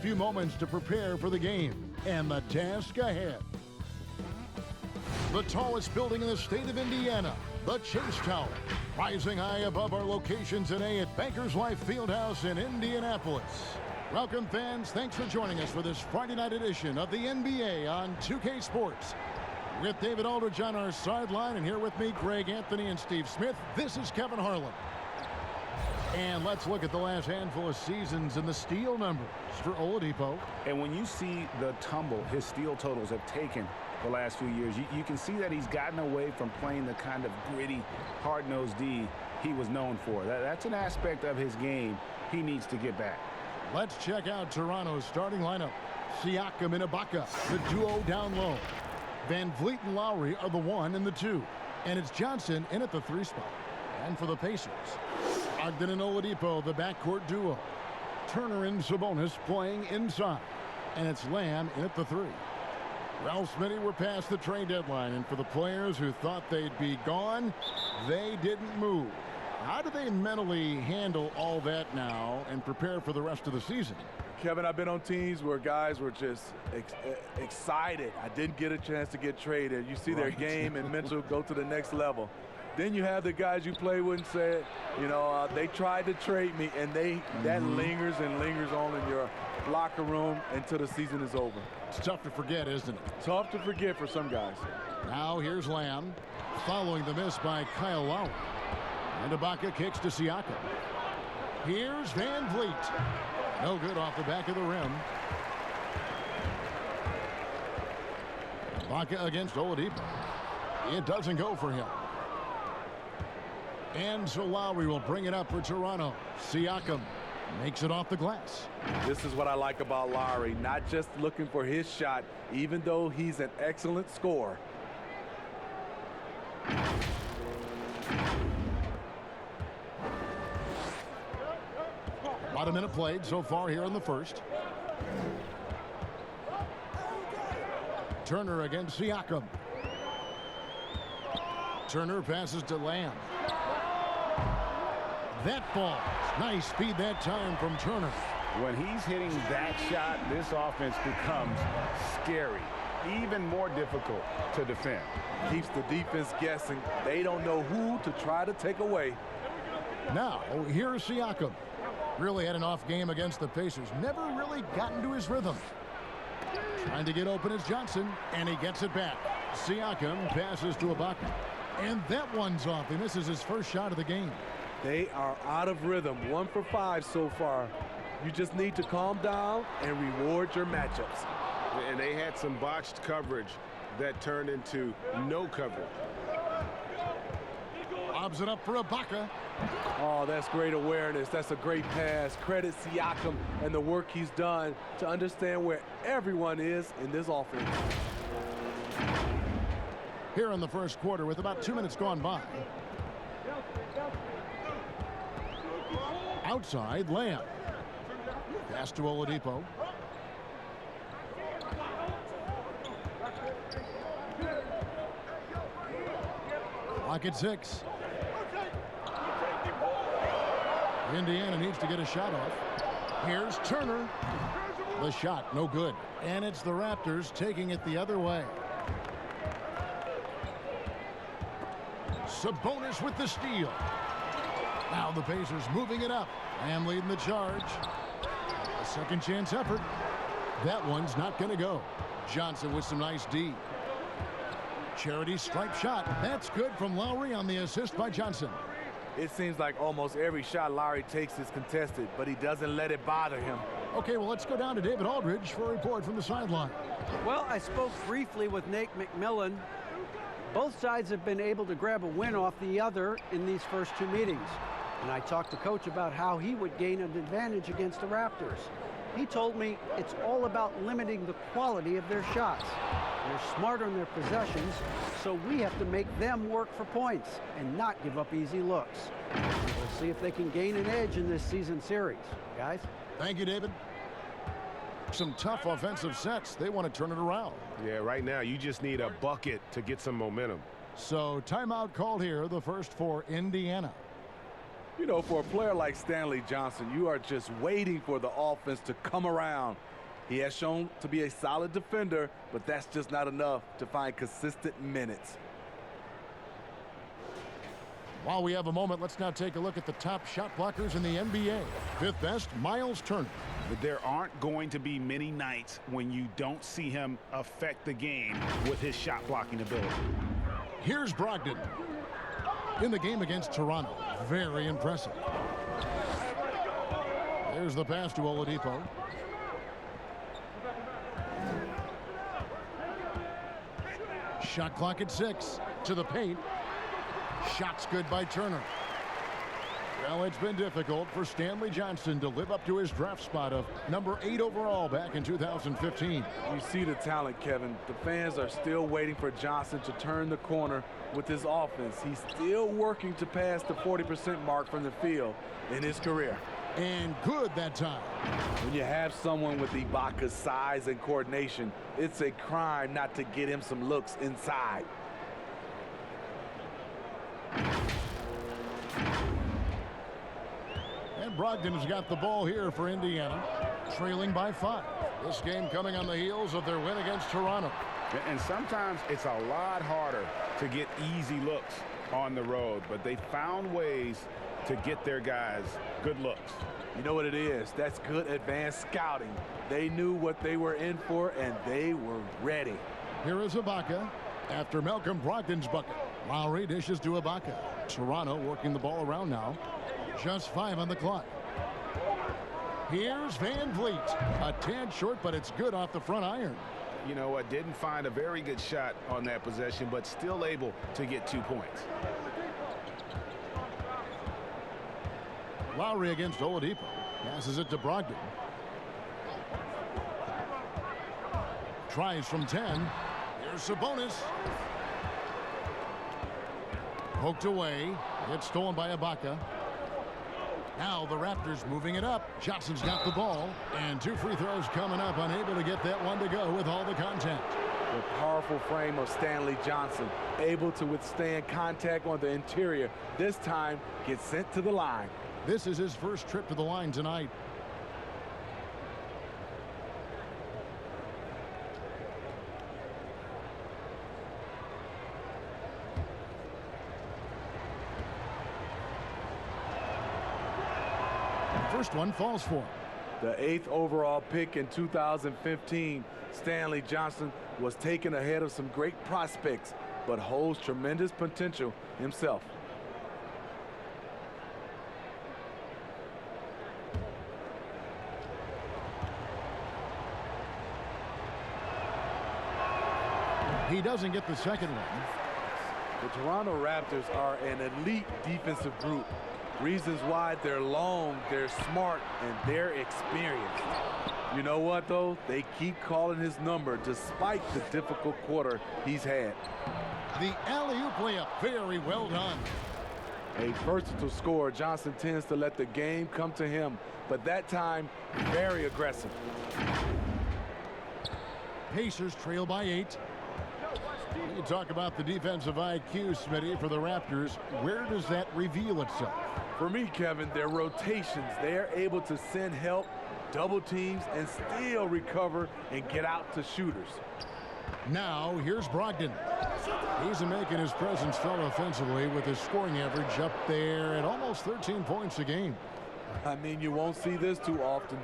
few moments to prepare for the game and the task ahead. The tallest building in the state of Indiana, the Chase Tower, rising high above our location today at Bankers Life Fieldhouse in Indianapolis. Welcome, fans. Thanks for joining us for this Friday night edition of the NBA on 2K Sports. With David Aldridge on our sideline, and here with me, Greg Anthony and Steve Smith, this is Kevin Harlan. And let's look at the last handful of seasons and the steal numbers for Oladipo. And when you see the tumble his steal totals have taken the last few years, you can see that he's gotten away from playing the kind of gritty, hard-nosed D he was known for. That's an aspect of his game he needs to get back. Let's check out Toronto's starting lineup. Siakam and Ibaka, the duo down low. Van Vliet and Lowry are the 1 and the 2. And it's Johnson in at the 3 spot. And for the Pacers, Ogden and Oladipo, the backcourt duo. Turner and Sabonis playing inside. And it's Lamb in at the 3. Ralph Smitty, we're past the trade deadline. And for the players who thought they'd be gone, they didn't move. How do they mentally handle all that now and prepare for the rest of the season? Kevin, I've been on teams where guys were just excited. I didn't get a chance to get traded. You see their game and mental go to the next level. Then you have the guys you play with and say, they tried to trade me, and that lingers and lingers on in your locker room until the season is over. It's tough to forget, isn't it? Tough to forget for some guys. Now here's Lamb, following the miss by Kyle Lowry. And Ibaka kicks to Siakam. Here's Van Vliet. No good off the back of the rim. Ibaka against Oladipo. It doesn't go for him. And so Lowry will bring it up for Toronto. Siakam makes it off the glass. This is what I like about Lowry. Not just looking for his shot, even though he's an excellent scorer. About a minute played so far here in the first. Turner against Siakam. Turner passes to Lamb. That falls. Nice speed that time from Turner. When he's hitting that shot, this offense becomes scary, even more difficult to defend. Keeps the defense guessing. They don't know who to try to take away. Now, here's Siakam. Really had an off game against the Pacers. Never really got into his rhythm. Trying to get open is Johnson, and he gets it back. Siakam passes to Ibaka. And that one's off. He misses his first shot of the game. They are out of rhythm. 1 for 5 so far. You just need to calm down and reward your matchups. And they had some botched coverage that turned into no coverage. Lobs it up for Ibaka. Oh, that's great awareness. That's a great pass. Credit Siakam and the work he's done to understand where everyone is in this offense. Here in the first quarter with about 2 minutes gone by. Outside, Lamb. Pass to Oladipo. Clock at 6. Indiana needs to get a shot off. Here's Turner. The shot, no good. And it's the Raptors taking it the other way. Sabonis with the steal. Now the Pacers moving it up. Lamb leading the charge. A second chance effort. That one's not going to go. Johnson with some nice D. Charity stripe shot. That's good from Lowry on the assist by Johnson. It seems like almost every shot Lowry takes is contested, but he doesn't let it bother him. Okay, well, let's go down to David Aldridge for a report from the sideline. Well, I spoke briefly with Nate McMillan. Both sides have been able to grab a win off the other in these first 2 meetings. And I talked to Coach about how he would gain an advantage against the Raptors. He told me it's all about limiting the quality of their shots. They're smart on their possessions, so we have to make them work for points and not give up easy looks. We'll see if they can gain an edge in this season series. Guys? Thank you, David. Some tough offensive sets. They want to turn it around. Yeah, right now you just need a bucket to get some momentum. So timeout called here, the first for Indiana. You know, for a player like Stanley Johnson, you are just waiting for the offense to come around. He has shown to be a solid defender, but that's just not enough to find consistent minutes. While we have a moment, let's now take a look at the top shot blockers in the NBA. Fifth best, Miles Turner. But there aren't going to be many nights when you don't see him affect the game with his shot blocking ability. Here's Brogdon. In the game against Toronto, very impressive. There's the pass to Oladipo. Shot clock at 6. To the paint. Shots good by Turner. Well, it's been difficult for Stanley Johnson to live up to his draft spot of number 8 overall back in 2015. You see the talent, Kevin. The fans are still waiting for Johnson to turn the corner with his offense. He's still working to pass the 40% mark from the field in his career. And good that time. When you have someone with Ibaka's size and coordination, it's a crime not to get him some looks inside. And Brogdon has got the ball here for Indiana, trailing by 5. This game coming on the heels of their win against Toronto. And sometimes it's a lot harder to get easy looks on the road, but they found ways to get their guys good looks. You know what it is? That's good advanced scouting. They knew what they were in for, and they were ready. Here is Ibaka after Malcolm Brogdon's bucket. Lowry dishes to Ibaka. Toronto working the ball around now. Just 5 on the clock. Here's Van Vliet. A tad short, but it's good off the front iron. You know what? Didn't find a very good shot on that possession, but still able to get 2 points. Lowry against Oladipo. Passes it to Brogdon. Tries from 10. Here's Sabonis. Poked away. It's stolen by Ibaka. Now the Raptors moving it up. Johnson's got the ball. And 2 free throws coming up. Unable to get that one to go with all the contact. The powerful frame of Stanley Johnson. Able to withstand contact on the interior. This time gets sent to the line. This is his first trip to the line tonight. First one falls for him. The 8th overall pick in 2015, Stanley Johnson was taken ahead of some great prospects, but holds tremendous potential himself. He doesn't get the second one. The Toronto Raptors are an elite defensive group. Reasons why they're long, they're smart, and they're experienced. You know what, though? They keep calling his number despite the difficult quarter he's had. The alley-oop layup, very well done. A versatile scorer, Johnson tends to let the game come to him, but that time, very aggressive. Pacers trail by 8. You talk about the defensive IQ, Smitty, for the Raptors. Where does that reveal itself? For me, Kevin, their rotations, they're able to send help, double teams, and still recover and get out to shooters. Now, here's Brogdon. He's making his presence felt offensively with his scoring average up there at almost 13 points a game. I mean, you won't see this too often.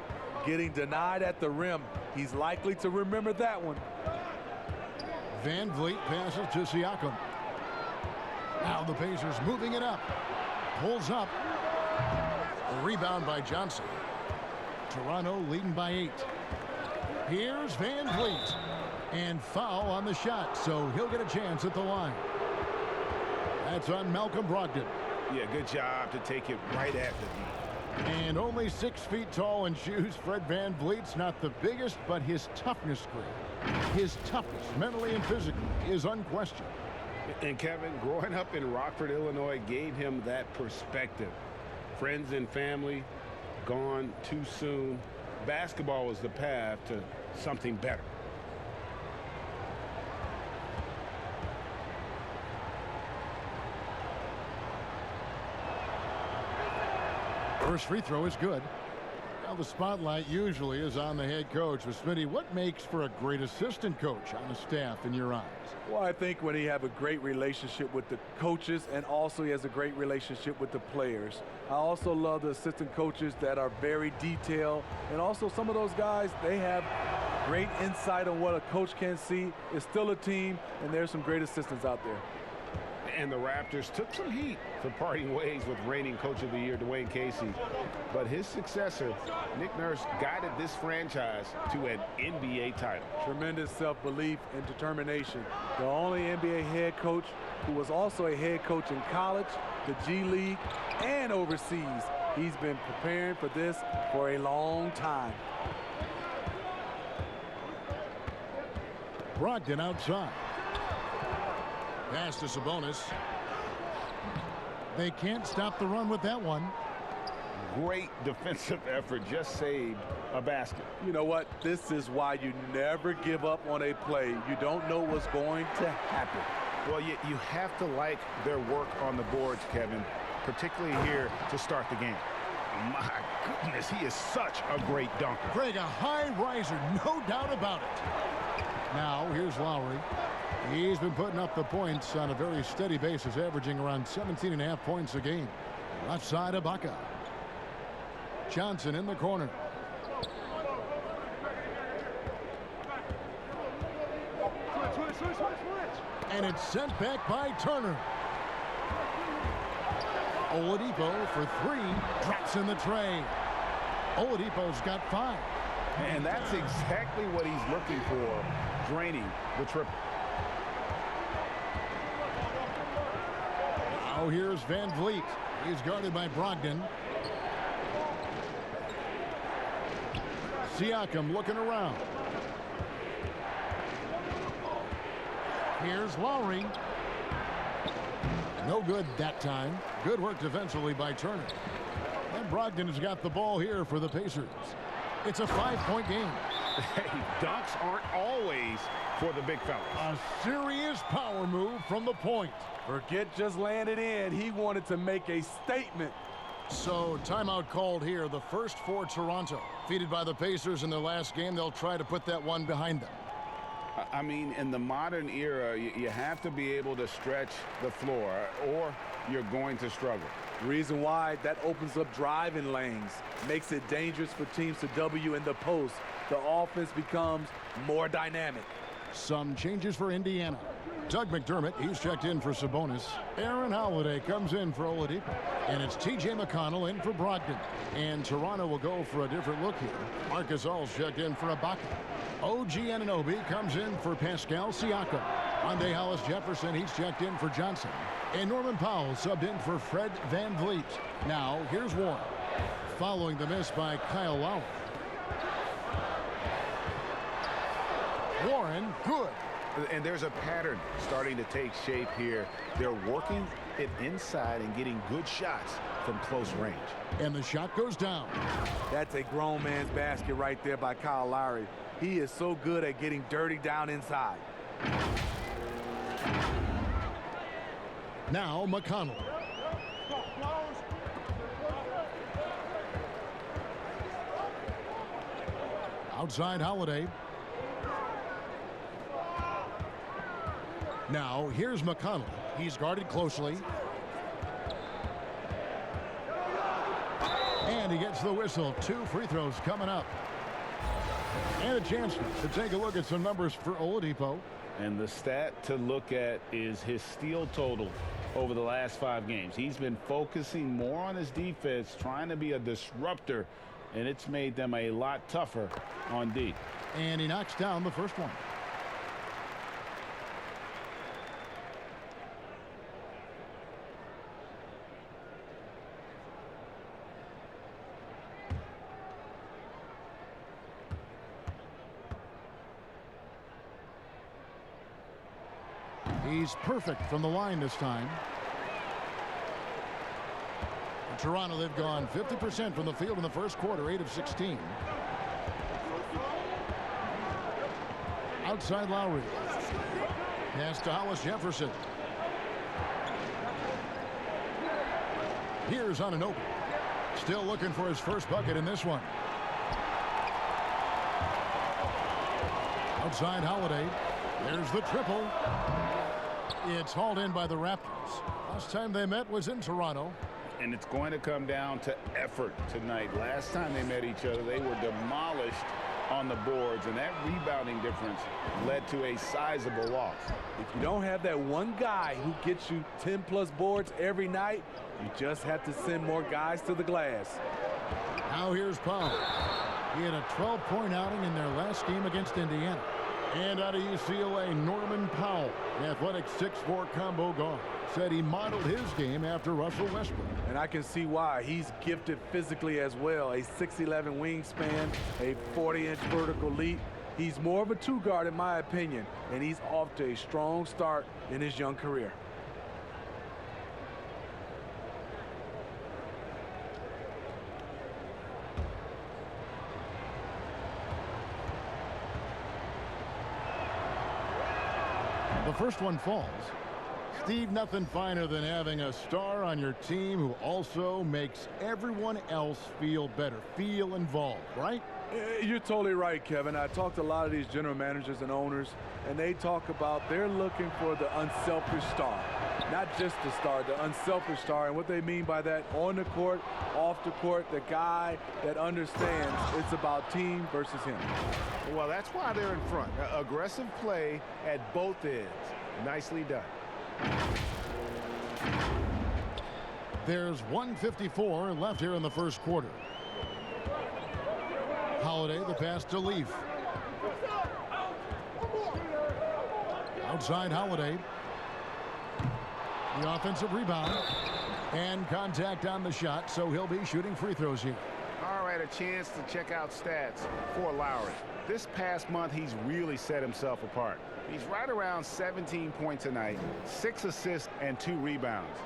Getting denied at the rim, he's likely to remember that one. Van Vliet passes to Siakam. Now the Pacers moving it up. Pulls up. A rebound by Johnson. Toronto leading by 8. Here's Van Vliet. And foul on the shot, so he'll get a chance at the line. That's on Malcolm Brogdon. Yeah, good job to take it right at the knee. And only 6 feet tall in shoes, Fred Van Vliet's not the biggest, but his toughness grade, his toughness, mentally and physically, is unquestioned. And Kevin, growing up in Rockford, Illinois, gave him that perspective. Friends and family gone too soon. Basketball was the path to something better. First free throw is good. Now the spotlight usually is on the head coach. But Smitty, what makes for a great assistant coach on the staff in your eyes? Well, I think when he have a great relationship with the coaches and also he has a great relationship with the players. I also love the assistant coaches that are very detailed, and also some of those guys, they have great insight on what a coach can see. It's still a team, and there's some great assistants out there. And the Raptors took some heat for parting ways with reigning Coach of the Year, Dwayne Casey. But his successor, Nick Nurse, guided this franchise to an NBA title. Tremendous self-belief and determination. The only NBA head coach who was also a head coach in college, the G League, and overseas. He's been preparing for this for a long time. Brogdon outside. Pass to Sabonis. They can't stop the run with that one. Great defensive effort, just saved a basket. You know what? This is why you never give up on a play. You don't know what's going to happen. Well, you have to like their work on the boards, Kevin, particularly here to start the game. My goodness, he is such a great dunker. Craig, a high riser, no doubt about it. Now, here's Lowry. He's been putting up the points on a very steady basis, averaging around 17.5 points a game. Left side, Ibaka. Johnson in the corner. And it's sent back by Turner. Oladipo for three. Drops in the tray. Oladipo's got 5. And that's exactly what he's looking for, draining the triple. Now here's Van Vliet. He's guarded by Brogdon. Siakam looking around. Here's Lowry. No good that time. Good work defensively by Turner. And Brogdon has got the ball here for the Pacers. It's a 5-point game. Hey, dunks aren't always for the big fellas. A serious power move from the point. Forget just laying it in. He wanted to make a statement. So timeout called here. The first for Toronto. Defeated by the Pacers in their last game. They'll try to put that one behind them. I mean, in the modern era, you have to be able to stretch the floor or you're going to struggle. The reason why, that opens up driving lanes, makes it dangerous for teams to W in the post. The offense becomes more dynamic. Some changes for Indiana. Doug McDermott, he's checked in for Sabonis. Aaron Holiday comes in for Oladipo. And it's T.J. McConnell in for Brogdon. And Toronto will go for a different look here. Marcus All's checked in for Ibaka. OG Anunoby comes in for Pascal Siakam. Andre Hollis-Jefferson, he's checked in for Johnson. And Norman Powell subbed in for Fred Van Vliet. Now, here's Warren. Following the miss by Kyle Lowry. Warren, good. And there's a pattern starting to take shape here. They're working it inside and getting good shots from close range. And the shot goes down. That's a grown man's basket right there by Kyle Lowry. He is so good at getting dirty down inside. Now McConnell. Outside Holiday. Now here's McConnell. He's guarded closely. And he gets the whistle. 2 free throws coming up. And a chance to take a look at some numbers for Oladipo. And the stat to look at is his steal total over the last 5 games. He's been focusing more on his defense, trying to be a disruptor, and it's made them a lot tougher on D. And he knocks down the first one. He's perfect from the line this time. In Toronto, they've gone 50% from the field in the first quarter, 8 of 16. Outside Lowry. Pass to Hollis-Jefferson. Here's Anunoby. Still looking for his first bucket in this one. Outside Holiday. There's the triple. It's hauled in by the Raptors. Last time they met was in Toronto. And it's going to come down to effort tonight. Last time they met each other, they were demolished on the boards, and that rebounding difference led to a sizable loss. If you don't have that one guy who gets you 10-plus boards every night, you just have to send more guys to the glass. Now here's Powell. He had a 12-point outing in their last game against Indiana. And out of UCLA, Norman Powell, the athletic 6'4" combo guard, said he modeled his game after Russell Westbrook. And I can see why. He's gifted physically as well. A 6'11" wingspan, a 40-inch vertical leap. He's more of a two guard in my opinion, and he's off to a strong start in his young career. The first one falls. Steve, nothing finer than having a star on your team who also makes everyone else feel better, feel involved, right? You're totally right, Kevin. I talked to a lot of these general managers and owners, and they talk about they're looking for the unselfish star. Not just the star, the unselfish star. And what they mean by that, on the court, off the court, the guy that understands it's about team versus him. Well, that's why they're in front. Aggressive play at both ends. Nicely done. There's 1:54 left here in the first quarter. Holiday, the pass to Leaf. Outside Holiday. The offensive rebound. And contact on the shot, so he'll be shooting free throws here. All right, a chance to check out stats for Lowry. This past month, he's really set himself apart. He's right around 17 points a night, 6 assists, and 2 rebounds.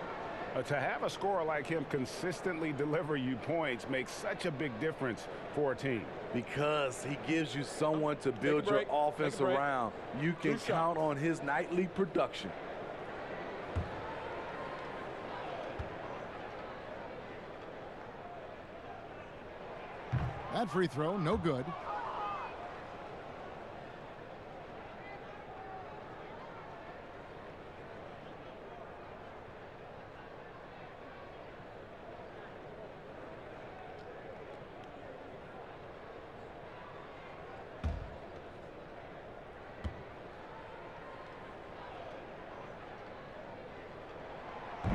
To have a scorer like him consistently deliver you points makes such a big difference for a team. Because he gives you someone to build your offense around. You can count on his nightly production. That free throw, no good.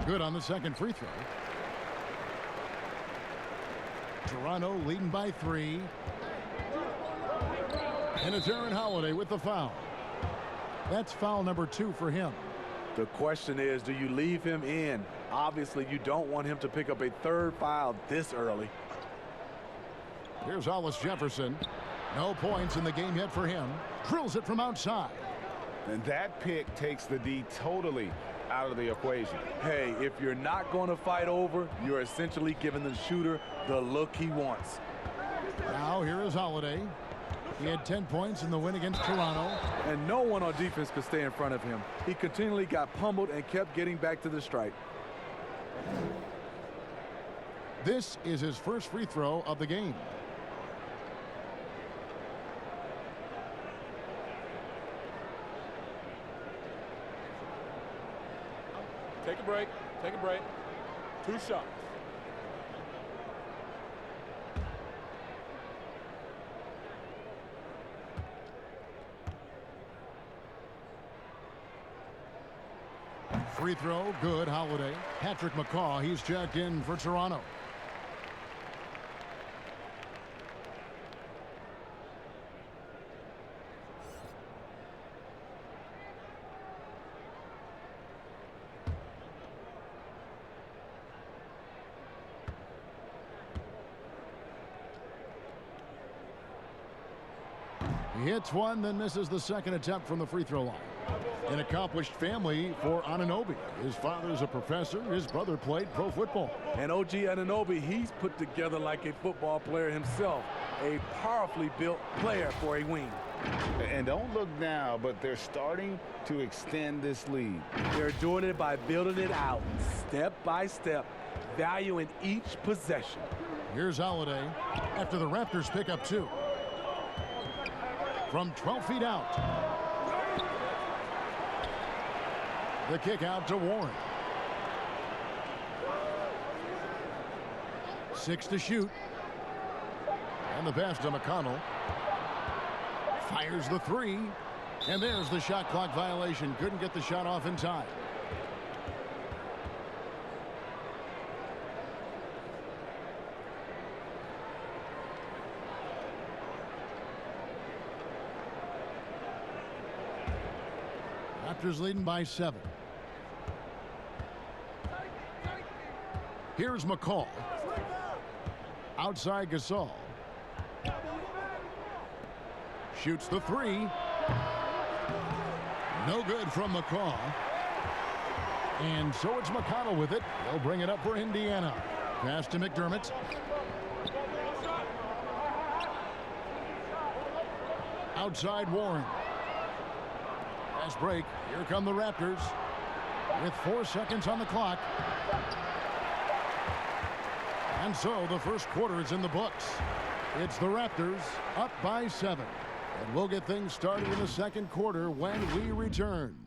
Good on the second free throw. Toronto leading by 3. And it's Aaron Holiday with the foul. That's foul number 2 for him. The question is, do you leave him in? Obviously, you don't want him to pick up a third foul this early. Here's Hollis Jefferson. No points in the game yet for him. Drills it from outside. And that pick takes the D totally out of the equation. Hey, if you're not going to fight over, you're essentially giving the shooter the look he wants. Now here is Holiday. He had 10 points in the win against Toronto. And no one on defense could stay in front of him. He continually got pummeled and kept getting back to the stripe. This is his first free throw of the game. Take a break. Take a break. 2 shots. Free throw, good. Holiday. Patrick McCaw, he's checked in for Toronto. He hits one, then misses the second attempt from the free throw line. An accomplished family for Anunoby. His father's a professor. His brother played pro football. And OG Anunoby, he's put together like a football player himself. A powerfully built player for a wing. And don't look now, but they're starting to extend this lead. They're doing it by building it out, step by step, valuing each possession. Here's Holiday after the Raptors pick up 2. From 12 feet out. The kick out to Warren. 6 to shoot. And the pass to McConnell. Fires the 3. And there's the shot clock violation. Couldn't get the shot off in time. Raptors leading by 7. Here's McCall. Outside Gasol. Shoots the 3. No good from McCall. And so it's McConnell with it. They'll bring it up for Indiana. Pass to McDermott. Outside Warren. Fast break. Here come the Raptors with 4 seconds on the clock. And so the first quarter is in the books. It's the Raptors up by 7. And we'll get things started in the second quarter when we return.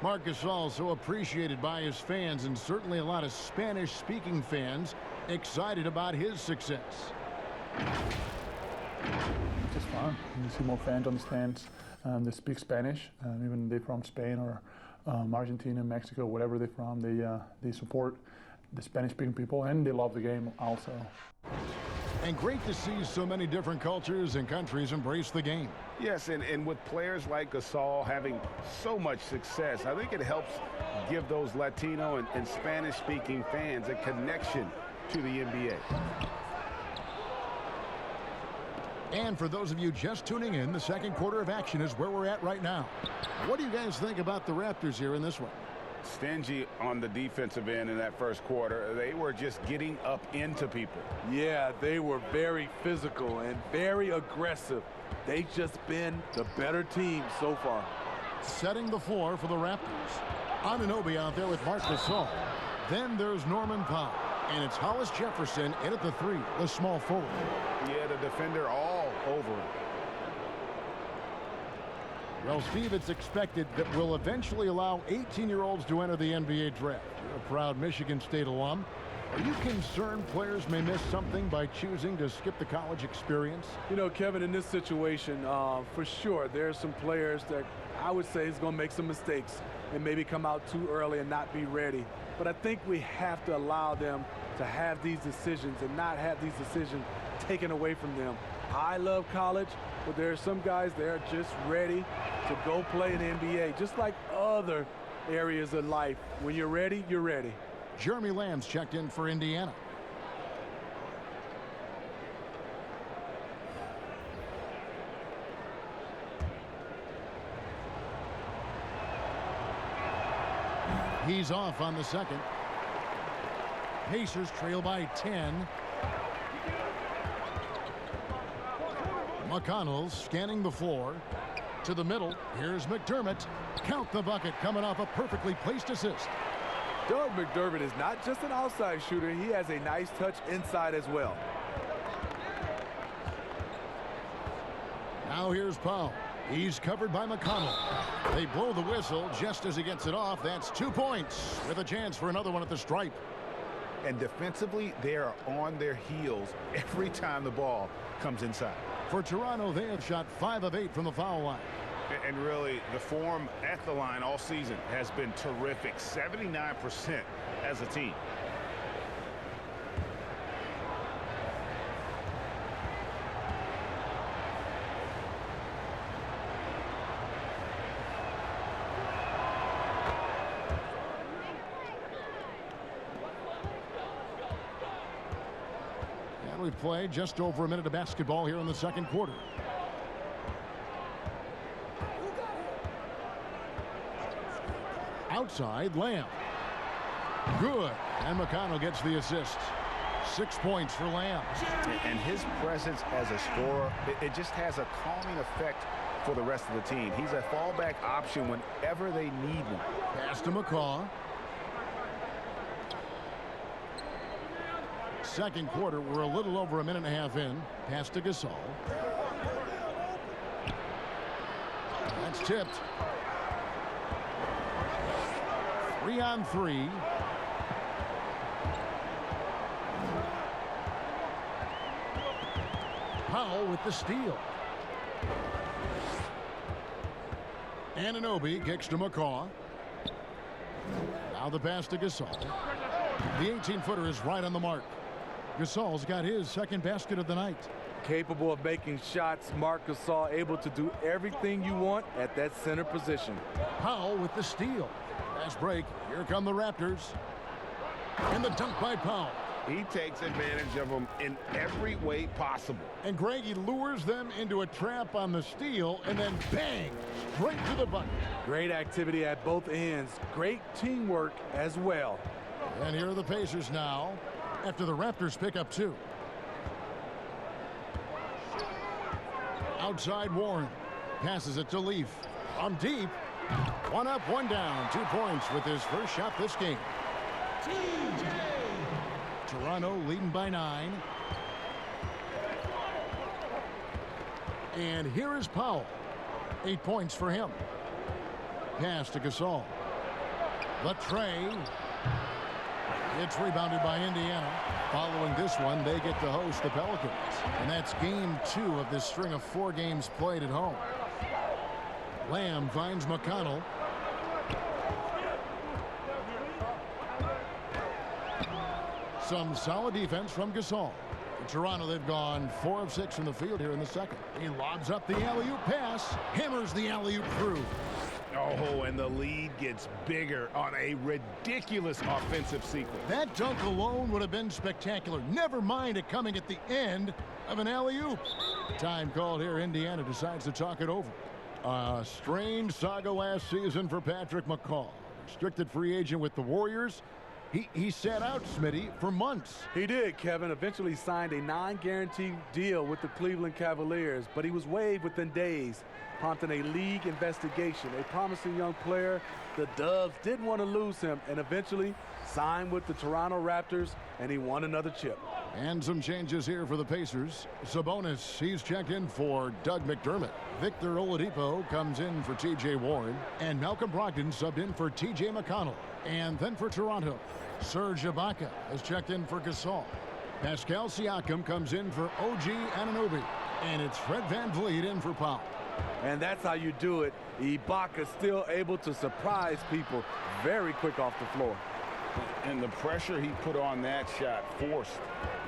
Marc Gasol, so appreciated by his fans, and certainly a lot of Spanish-speaking fans excited about his success. It's just fun. You see more fans on the stands that speak Spanish, even they're from Spain or Argentina, Mexico, whatever they're from. They support the Spanish-speaking people, and they love the game also. And great to see so many different cultures and countries embrace the game. Yes, and with players like Gasol having so much success, I think it helps give those Latino and Spanish-speaking fans a connection to the NBA. And for those of you just tuning in, the second quarter of action is where we're at right now. What do you guys think about the Raptors here in this one? Stingy on the defensive end in that first quarter. They were just getting up into people. Yeah, they were very physical and very aggressive. They've just been the better team so far. Setting the floor for the Raptors. Anunoby out there with Marc Gasol. Then there's Norman Powell. And it's Hollis Jefferson in at the 3, the small forward. Yeah, the defender all over him. Well, Steve, it's expected that we'll eventually allow 18-year-olds to enter the NBA draft. You're a proud Michigan State alum. Are you concerned players may miss something by choosing to skip the college experience? You know, Kevin, in this situation, for sure, there are some players that I would say is going to make some mistakes and maybe come out too early and not be ready. But I think we have to allow them to have these decisions and not have these decisions taken away from them. I love college, but there are some guys that are just ready to go play in the NBA, just like other areas of life. When you're ready, you're ready. Jeremy Lamb's checked in for Indiana. He's off on the second. Pacers trail by 10. McConnell scanning the floor. To the middle. Here's McDermott. Count the bucket coming off a perfectly placed assist. Doug McDermott is not just an outside shooter. He has a nice touch inside as well. Now here's Powell. He's covered by McConnell. They blow the whistle just as he gets it off. That's 2 points with a chance for another one at the stripe. And defensively, they are on their heels every time the ball comes inside. For Toronto, they have shot 5 of 8 from the foul line. And really, the form at the line all season has been terrific. 79% as a team. And we've played just over a minute of basketball here in the second quarter. Outside, Lamb. Good. And McConnell gets the assist. 6 points for Lamb. And his presence as a scorer, it just has a calming effect for the rest of the team. He's a fallback option whenever they need one. Pass to McCaw. Second quarter, we're a little over a minute and a half in. Pass to Gasol. That's tipped. 3 on 3. Powell with the steal. Anunoby kicks to McCaw. Now the pass to Gasol. The 18-footer is right on the mark. Gasol's got his second basket of the night. Capable of making shots, Marc Gasol able to do everything you want at that center position. Powell with the steal. Fast break. Here come the Raptors. And the dunk by Powell. He takes advantage of them in every way possible. And Greg, he lures them into a trap on the steal, and then bang, straight to the bucket. Great activity at both ends. Great teamwork as well. And here are the Pacers now, after the Raptors pick up 2. Outside Warren. Passes it to Leaf. From deep. 1 up, 1 down. 2 points with his first shot this game. Toronto leading by 9. And here is Powell. 8 points for him. Pass to Gasol. The tray. It's rebounded by Indiana. Following this one, they get to host the Pelicans. And that's game 2 of this string of 4 games played at home. Lamb finds McConnell. Some solid defense from Gasol. In Toronto, they've gone 4 of 6 from the field here in the second. He lobs up the alley-oop pass. Hammers the alley-oop through. Oh, and the lead gets bigger on a ridiculous offensive sequence. That dunk alone would have been spectacular. Never mind it coming at the end of an alley-oop. Time called here. Indiana decides to talk it over. A strange saga last season for Patrick McCaw. Restricted free agent with the Warriors. He sat out, Smitty, for months. He did, Kevin. Eventually signed a non-guaranteed deal with the Cleveland Cavaliers, but he was waived within days, prompting a league investigation. A promising young player, the Dubs didn't want to lose him, and eventually signed with the Toronto Raptors, and he won another chip. And some changes here for the Pacers. Sabonis, he's checked in for Doug McDermott. Victor Oladipo comes in for T.J. Warren. And Malcolm Brogdon subbed in for T.J. McConnell. And then for Toronto, Serge Ibaka has checked in for Gasol. Pascal Siakam comes in for OG Anunoby. And it's Fred VanVleet in for Powell. And that's how you do it. Ibaka still able to surprise people very quick off the floor. And the pressure he put on that shot forced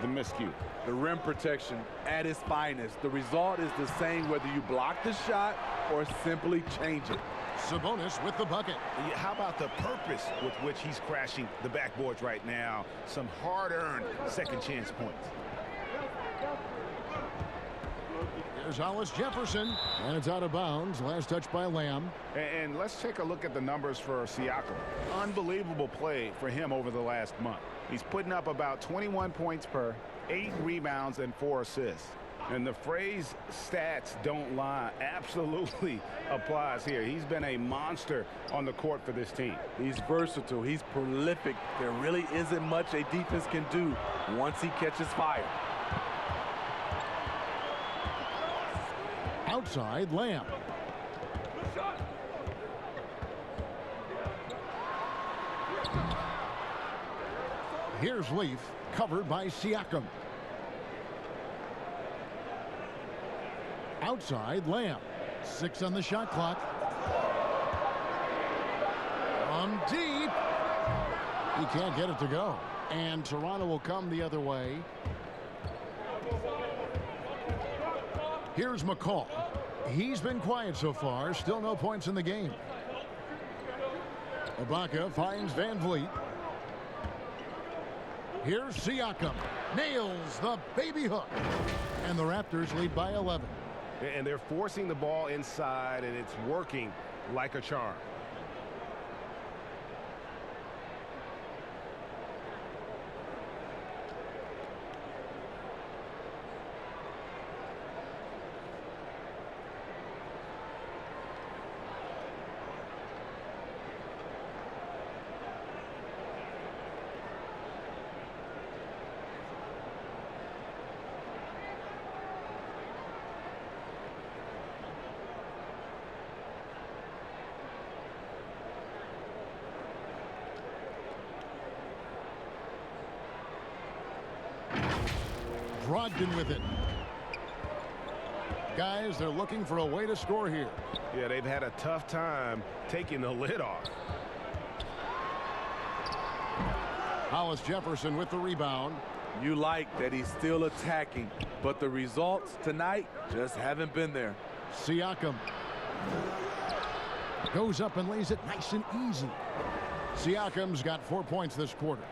the miscue. The rim protection at its finest. The result is the same whether you block the shot or simply change it. Sabonis with the bucket. How about the purpose with which he's crashing the backboards right now? Some hard-earned second chance points. There's Hollis Jefferson, and it's out of bounds. Last touch by Lamb. And let's take a look at the numbers for Siakam. Unbelievable play for him over the last month. He's putting up about 21 points per, 8 rebounds, and 4 assists. And the phrase stats don't lie absolutely applies here. He's been a monster on the court for this team. He's versatile. He's prolific. There really isn't much a defense can do once he catches fire. Outside, Lamb. Here's Leaf, covered by Siakam. Outside, Lamb. 6 on the shot clock. From deep. He can't get it to go. And Toronto will come the other way. Here's McCall. He's been quiet so far. Still no points in the game. Ibaka finds VanVleet. Here's Siakam. Nails the baby hook. And the Raptors lead by 11. And they're forcing the ball inside, and it's working like a charm. Brogdon with it. Guys, they're looking for a way to score here. Yeah, they've had a tough time taking the lid off. Hollis Jefferson with the rebound. You like that he's still attacking, but the results tonight just haven't been there. Siakam goes up and lays it nice and easy. Siakam's got 4 points this quarter.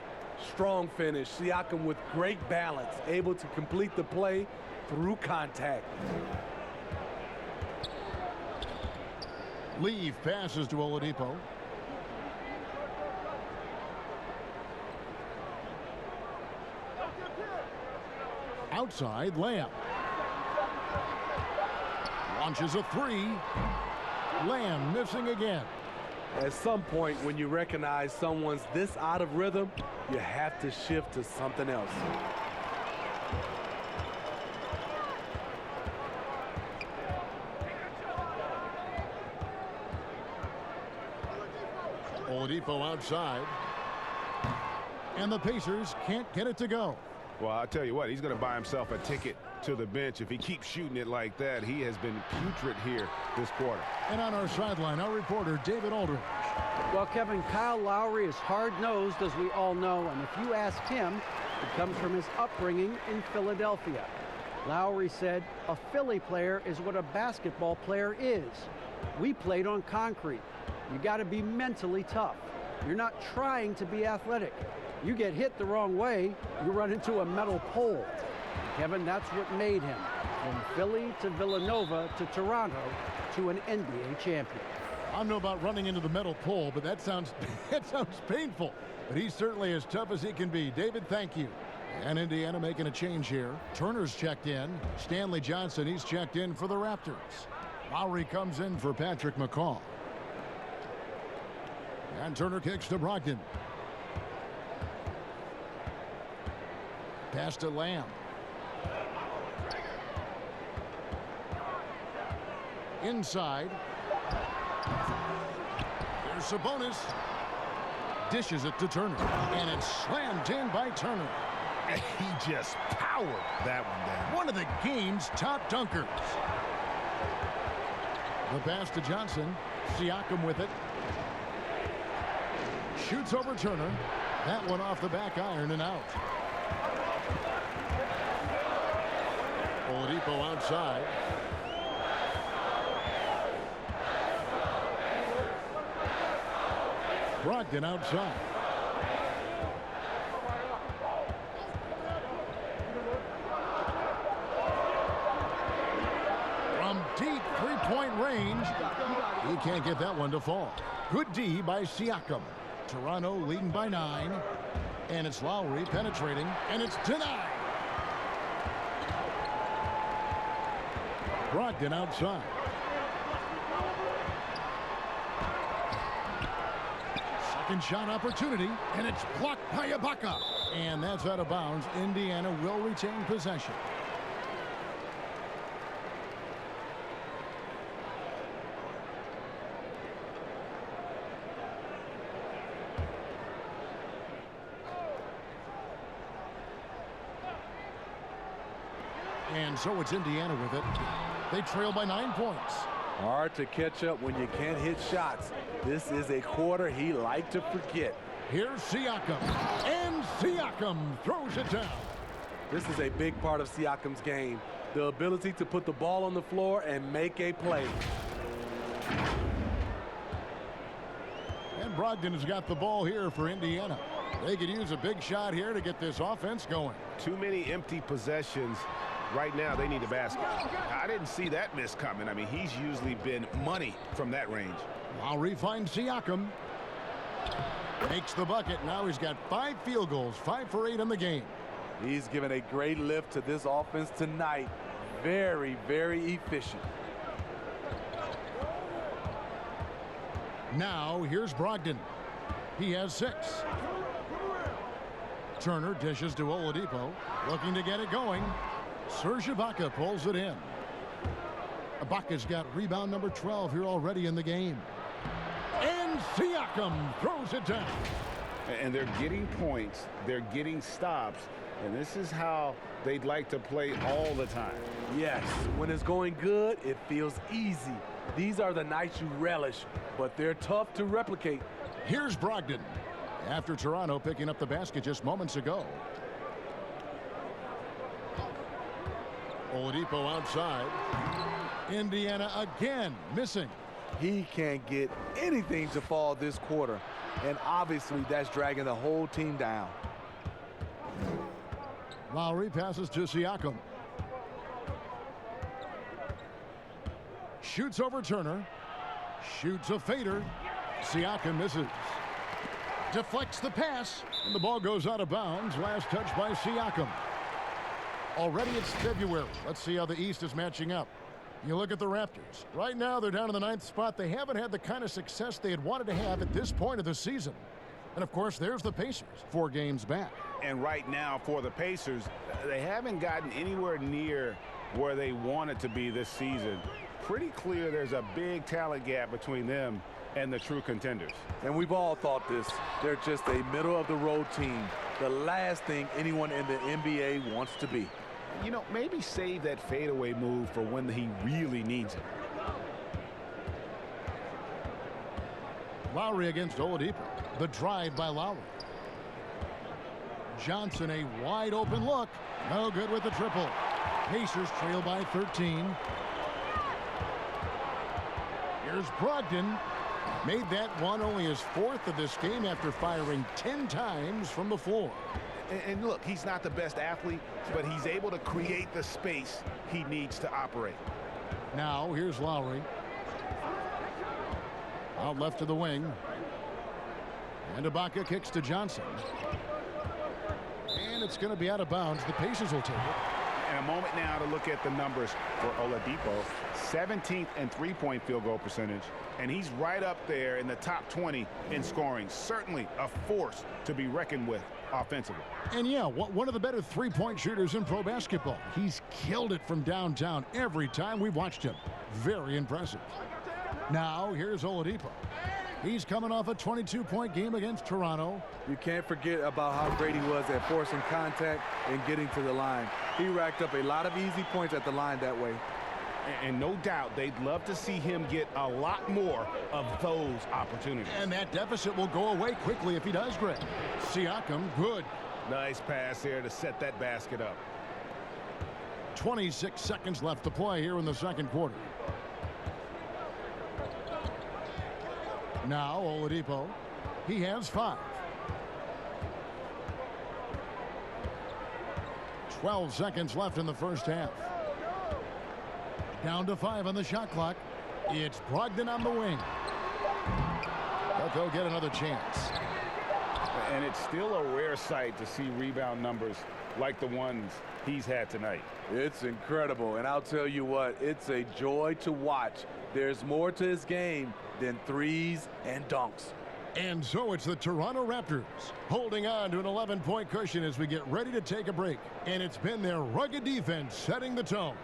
Strong finish. Siakam with great balance, able to complete the play through contact. Leave passes to Oladipo. Outside layup. Launches a three. Lamb missing again. At some point, when you recognize someone's this out of rhythm, you have to shift to something else. Oladipo outside. And the Pacers can't get it to go. Well, I'll tell you what, he's going to buy himself a ticket to the bench if he keeps shooting it like that. He has been putrid here this quarter. And on our sideline, our reporter, David Aldridge. Well, Kevin, Kyle Lowry is hard-nosed, as we all know, and if you ask him, it comes from his upbringing in Philadelphia. Lowry said, "A Philly player is what a basketball player is. We played on concrete. You got to be mentally tough. You're not trying to be athletic. You get hit the wrong way, you run into a metal pole." Kevin, that's what made him from Philly to Villanova to Toronto to an NBA champion. I don't know about running into the metal pole, but that sounds painful. But he's certainly as tough as he can be. David, thank you. And Indiana making a change here. Turner's checked in. Stanley Johnson, he's checked in for the Raptors. Lowry comes in for Patrick McCaw. And Turner kicks to Brogdon. Pass to Lamb. Inside. There's Sabonis. Dishes it to Turner. And it's slammed in by Turner. He just powered that one down. One of the game's top dunkers. The pass to Johnson. Siakam with it. Shoots over Turner. That one off the back iron and out. Oladipo outside. Brogdon outside. From deep three-point range, he can't get that one to fall. Good D by Siakam. Toronto leading by 9. And it's Lowry penetrating, and it's denied. Brogdon outside. Second shot opportunity, and it's blocked by Ibaka. And that's out of bounds. Indiana will retain possession. And so it's Indiana with it. They trail by 9 points. Hard to catch up when you can't hit shots. This is a quarter he liked to forget. Here's Siakam. And Siakam throws it down. This is a big part of Siakam's game. The ability to put the ball on the floor and make a play. And Brogdon has got the ball here for Indiana. They could use a big shot here to get this offense going. Too many empty possessions. Right now, they need a basket. I didn't see that miss coming. I mean, he's usually been money from that range. Lowry finds Siakam. Makes the bucket. Now he's got 5 field goals, 5 for 8 in the game. He's given a great lift to this offense tonight. Very, very efficient. Now here's Brogdon. He has 6. Turner dishes to Oladipo. Looking to get it going. Serge Ibaka pulls it in. Ibaka's got rebound number 12 here already in the game. And Siakam throws it down. And they're getting points. They're getting stops. And this is how they'd like to play all the time. Yes, when it's going good, it feels easy. These are the nights you relish, but they're tough to replicate. Here's Brogdon after Toronto picking up the basket just moments ago. Oladipo outside. Indiana again missing. He can't get anything to fall this quarter, and obviously that's dragging the whole team down. Lowry passes to Siakam. Shoots over Turner. Shoots a fader. Siakam misses. Deflects the pass, and the ball goes out of bounds. Last touch by Siakam. Already it's February. Let's see how the East is matching up. You look at the Raptors. Right now they're down in the 9th spot. They haven't had the kind of success they had wanted to have at this point of the season. And of course there's the Pacers, 4 games back. And right now for the Pacers, they haven't gotten anywhere near where they wanted to be this season. Pretty clear there's a big talent gap between them and the true contenders. And we've all thought this. They're just a middle-of-the-road team. The last thing anyone in the NBA wants to be. You know, maybe save that fadeaway move for when he really needs it. Lowry against Oladipo. The drive by Lowry. Johnson, a wide open look. No good with the triple. Pacers trail by 13. Here's Brogdon. Made that one only his 4th of this game after firing 10 times from the floor. And look, he's not the best athlete, but he's able to create the space he needs to operate. Now here's Lowry. Out left to the wing. And Ibaka kicks to Johnson. And it's going to be out of bounds. The Pacers will take it. And a moment now to look at the numbers for Oladipo. 17th in three-point field goal percentage. And he's right up there in the top 20 in scoring. Certainly a force to be reckoned with offensively. And yeah, one of the better three-point shooters in pro basketball. He's killed it from downtown every time we've watched him. Very impressive. Now here's Oladipo. He's coming off a 22-point game against Toronto. You can't forget about how great he was at forcing contact and getting to the line. He racked up a lot of easy points at the line that way. And no doubt they'd love to see him get a lot more of those opportunities. And that deficit will go away quickly if he does, Greg. Siakam, good. Nice pass here to set that basket up. 26 seconds left to play here in the second quarter. Now Oladipo. He has 5. 12 seconds left in the first half. Down to 5 on the shot clock. It's Brogdon on the wing. But they'll get another chance. And it's still a rare sight to see rebound numbers like the ones he's had tonight. It's incredible. And I'll tell you what, it's a joy to watch. There's more to his game than threes and dunks. And so it's the Toronto Raptors holding on to an 11-point cushion as we get ready to take a break. And it's been their rugged defense setting the tone.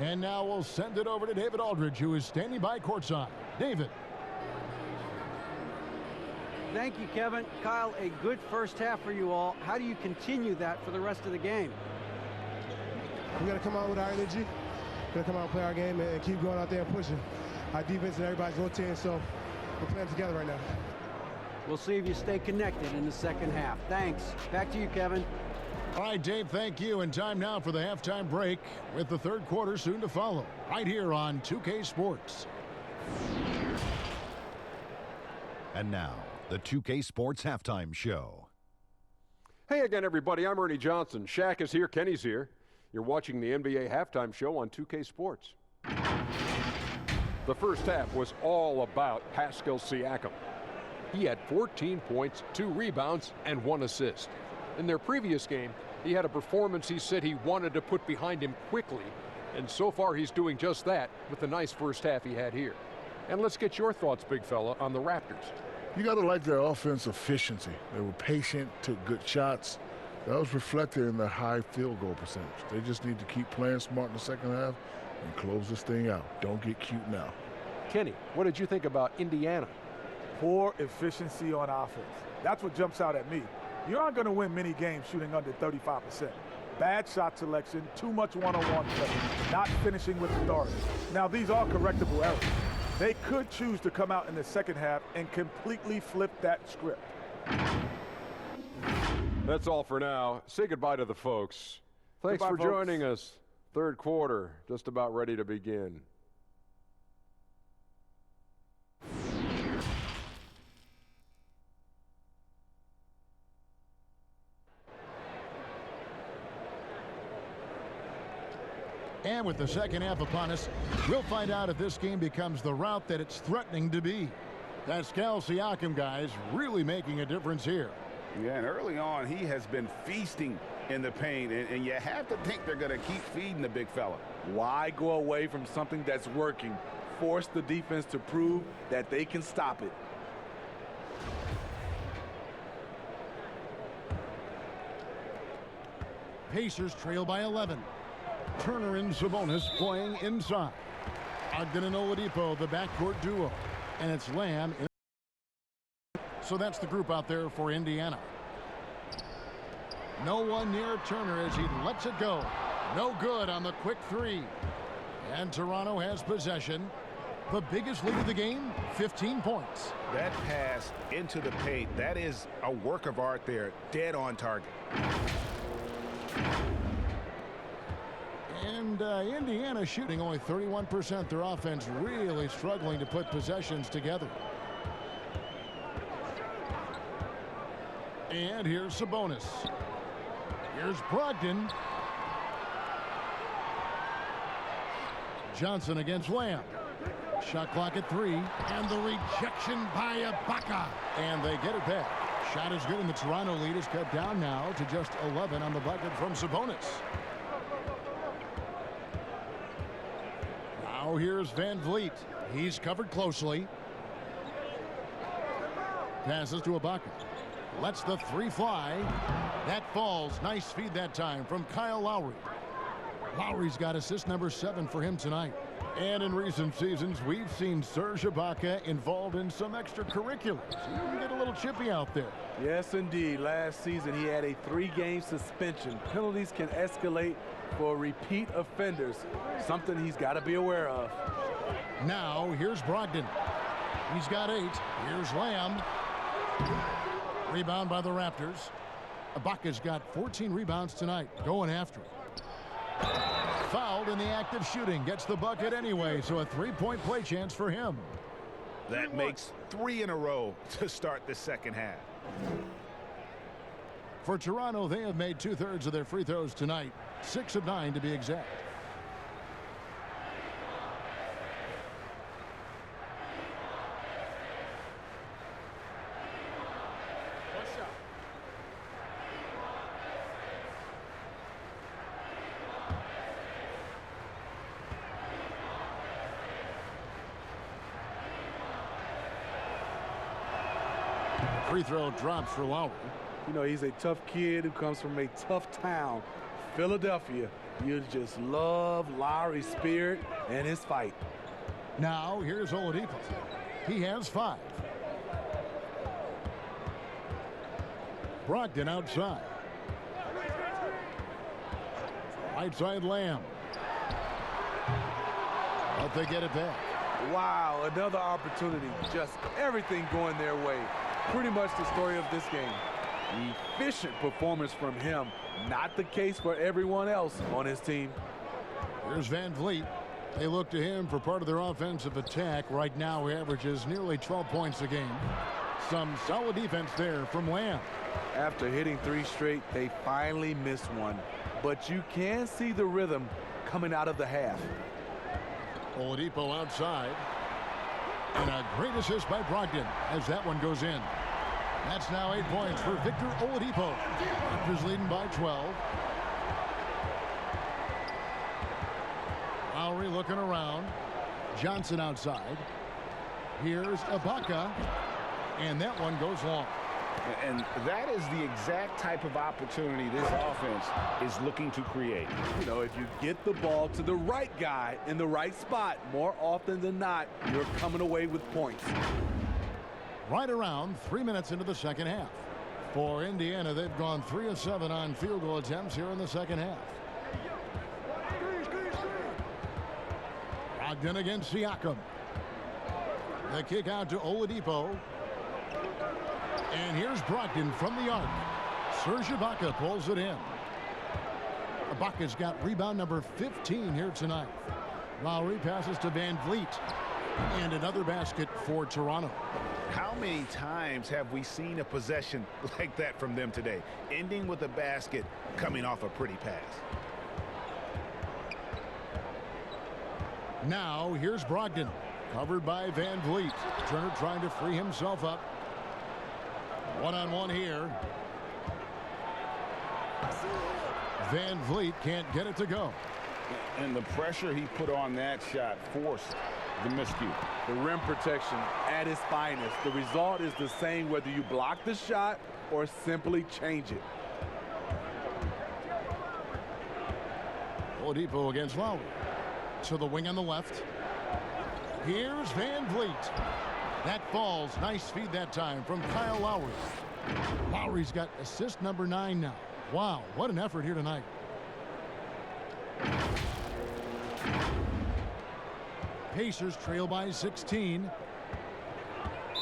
And now we'll send it over to David Aldridge, who is standing by courtside. David. Thank you, Kevin. Kyle, a good first half for you all. How do you continue that for the rest of the game? We got to come out with our energy. We're going to come out and play our game and keep going out there and pushing. Our defense and everybody's rotating, so we're playing together right now. We'll see if you stay connected in the second half. Thanks. Back to you, Kevin. All right, Dave, thank you. And time now for the halftime break with the third quarter soon to follow right here on 2K Sports. And now, the 2K Sports Halftime Show. Hey again, everybody. I'm Ernie Johnson. Shaq is here. Kenny's here. You're watching the NBA Halftime Show on 2K Sports. The first half was all about Pascal Siakam. He had 14 points, 2 rebounds, and 1 assist. In their previous game, he had a performance he said he wanted to put behind him quickly, and so far he's doing just that with the nice first half he had here. And let's get your thoughts, big fella, on the Raptors. You got to like their offense efficiency. They were patient, took good shots. That was reflected in their high field goal percentage. They just need to keep playing smart in the second half and close this thing out. Don't get cute now. Kenny, what did you think about Indiana? Poor efficiency on offense. That's what jumps out at me. You aren't going to win many games shooting under 35%. Bad shot selection, too much one-on-one play, not finishing with authority. Now, these are correctable errors. They could choose to come out in the second half and completely flip that script. That's all for now. Say goodbye to the folks. Thanks for joining us. Third quarter, just about ready to begin. And with the second half upon us, we'll find out if this game becomes the route that it's threatening to be. Pascal Siakam, guys, really making a difference here. Yeah, and early on, he has been feasting in the paint, and you have to think they're going to keep feeding the big fella. Why go away from something that's working? Force the defense to prove that they can stop it. Pacers trail by 11. Turner and Sabonis playing inside. Ogden and Oladipo, the backcourt duo. And it's Lamb. So that's the group out there for Indiana. No one near Turner as he lets it go. No good on the quick three. And Toronto has possession. The biggest lead of the game, 15 points. That pass into the paint, that is a work of art there. Dead on target. And Indiana shooting only 31%. Their offense really struggling to put possessions together. And here's Sabonis. Here's Brogdon. Johnson against Lamb. Shot clock at 3. And the rejection by Ibaka. And they get it back. Shot is good, and the Toronto lead is cut down now to just 11 on the bucket from Sabonis. Now here's Van Vliet. He's covered closely. Passes to Ibaka. Lets the three fly. That falls. Nice feed that time from Kyle Lowry. Lowry's got assist number 7 for him tonight. And in recent seasons, we've seen Serge Ibaka involved in some extracurriculars. He can get a little chippy out there. Yes, indeed. Last season, he had a 3-game suspension. Penalties can escalate for repeat offenders, something he's got to be aware of. Now, here's Brogdon. He's got 8. Here's Lamb. Rebound by the Raptors. Ibaka's got 14 rebounds tonight. Going after it. Fouled in the act of shooting. Gets the bucket anyway, so a 3-point play chance for him. That makes 3 in a row to start the second half. For Toronto, they have made 2/3 of their free throws tonight. 6 of 9 to be exact. Free throw drops for Lowry. You know, he's a tough kid who comes from a tough town, Philadelphia. You just love Lowry's spirit and his fight. Now, here's Oladipo. He has 5. Brogdon outside. Right side Lamb. But they get it back. Wow, another opportunity. Just everything going their way. Pretty much the story of this game. Efficient performance from him. Not the case for everyone else on his team. Here's Van Vliet. They look to him for part of their offensive attack. Right now, he averages nearly 12 points a game. Some solid defense there from Lamb. After hitting 3 straight, they finally missed one. But you can see the rhythm coming out of the half. Oladipo outside. And a great assist by Brogdon as that one goes in. That's now 8 points for Victor Oladipo. Raptors leading by 12. Lowry looking around. Johnson outside. Here's Ibaka. And that one goes long. And that is the exact type of opportunity this offense is looking to create. You know, if you get the ball to the right guy in the right spot, more often than not, you're coming away with points. Right around 3 minutes into the second half. For Indiana, they've gone 3 of 7 on field goal attempts here in the second half. Brogdon against Siakam. The kick out to Oladipo. And here's Brogdon from the arc. Serge Ibaka pulls it in. Ibaka's got rebound number 15 here tonight. Lowry passes to Van Vliet. And another basket for Toronto. How many times have we seen a possession like that from them today? Ending with a basket, coming off a pretty pass. Now here's Brogdon. Covered by Van Vliet. Turner trying to free himself up. One-on-one here. Van Vliet can't get it to go. And the pressure he put on that shot forced the miscue. The rim protection at its finest. The result is the same whether you block the shot or simply change it. Oladipo against Lowry. To the wing on the left. Here's Van Vliet. That falls. Nice feed that time from Kyle Lowry. Lowry's got assist number 9 now. Wow, what an effort here tonight. Pacers trail by 16.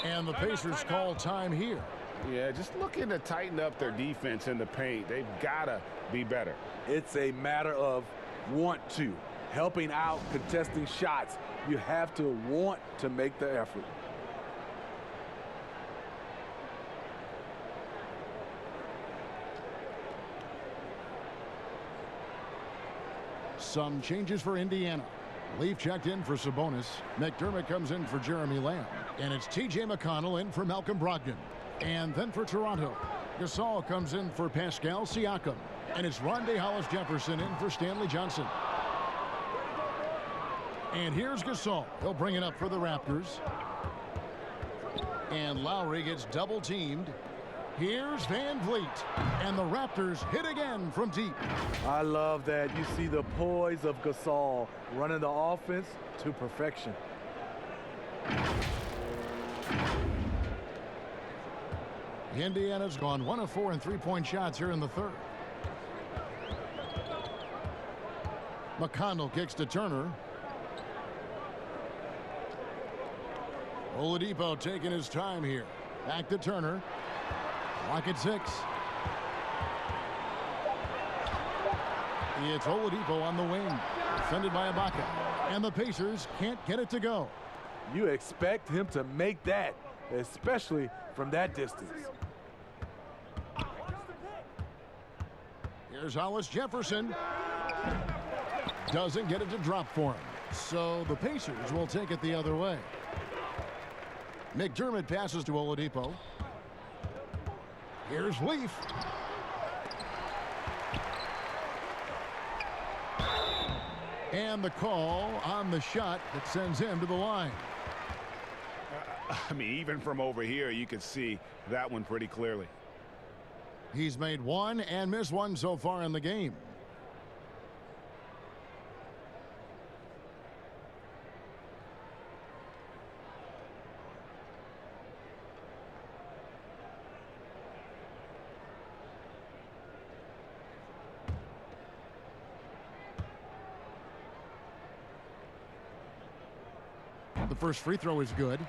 And the Pacers call time here. Yeah, just looking to tighten up their defense in the paint. They've got to be better. It's a matter of want to. Helping out, contesting shots. You have to want to make the effort. Some changes for Indiana. Leaf checked in for Sabonis. McDermott comes in for Jeremy Lamb. And it's T.J. McConnell in for Malcolm Brogdon. And then for Toronto, Gasol comes in for Pascal Siakam. And it's Rondae Hollis-Jefferson in for Stanley Johnson. And here's Gasol. He'll bring it up for the Raptors. And Lowry gets double teamed. Here's Van Vliet. And the Raptors hit again from deep. I love that. You see the poise of Gasol running the offense to perfection. Indiana's gone 1 of 4 in three-point shots here in the third. McConnell kicks to Turner. Oladipo taking his time here. Back to Turner. Clock at 6. It's Oladipo on the wing. Defended by Ibaka. And the Pacers can't get it to go. You expect him to make that, especially from that distance. Here's Hollis-Jefferson. Doesn't get it to drop for him. So the Pacers will take it the other way. McDermott passes to Oladipo. Here's Leaf. And the call on the shot that sends him to the line. I mean, even from over here, you can see that one pretty clearly. He's made one and missed one so far in the game. The first free throw is good.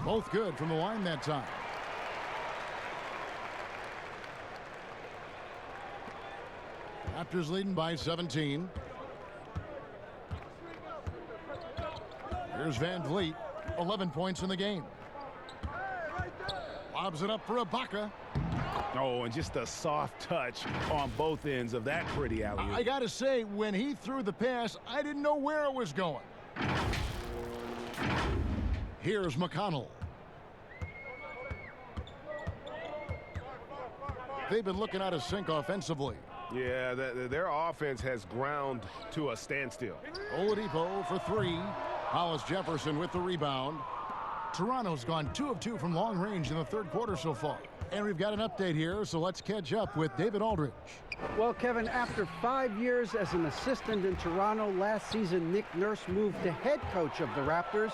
Both good from the line that time. Raptors leading by 17. Here's Van Vliet, 11 points in the game. Lobs it up for Ibaka. Oh, and just a soft touch on both ends of that pretty alley-oop. I got to say, when he threw the pass, I didn't know where it was going. Here's McConnell. They've been looking out of sync offensively. Yeah, their offense has ground to a standstill. Oladipo for 3. Hollis Jefferson with the rebound. Toronto's gone 2 of 2 from long range in the third quarter so far. And we've got an update here, so let's catch up with David Aldridge. Well, Kevin, after 5 years as an assistant in Toronto, last season Nick Nurse moved to head coach of the Raptors,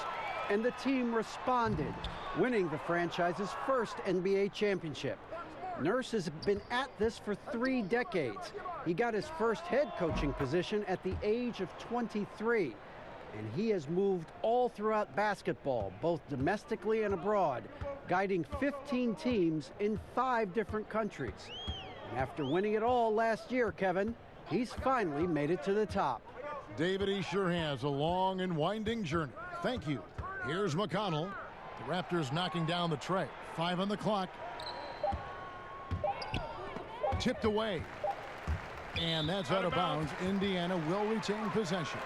and the team responded, winning the franchise's first NBA championship. Nurse has been at this for 3 decades. He got his first head coaching position at the age of 23. And he has moved all throughout basketball, both domestically and abroad, guiding 15 teams in 5 different countries. And after winning it all last year, Kevin, he's finally made it to the top. David, he sure has a long and winding journey. Thank you. Here's McConnell. The Raptors knocking down the tray. 5 on the clock. Tipped away. And that's out of bounds. Indiana will retain possession.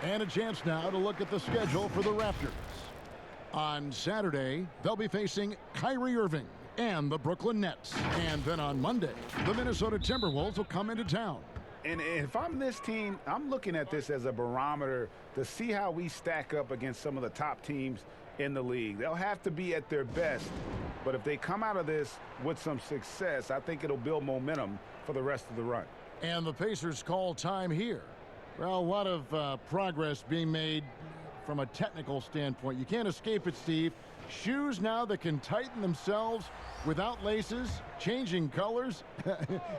And a chance now to look at the schedule for the Raptors. On Saturday, they'll be facing Kyrie Irving and the Brooklyn Nets. And then on Monday, the Minnesota Timberwolves will come into town. And if I'm this team, I'm looking at this as a barometer to see how we stack up against some of the top teams in the league. They'll have to be at their best. But if they come out of this with some success, I think it'll build momentum for the rest of the run. And the Pacers call time here. Well, a lot of progress being made from a technical standpoint. You can't escape it, Steve. Shoes now that can tighten themselves without laces, changing colors.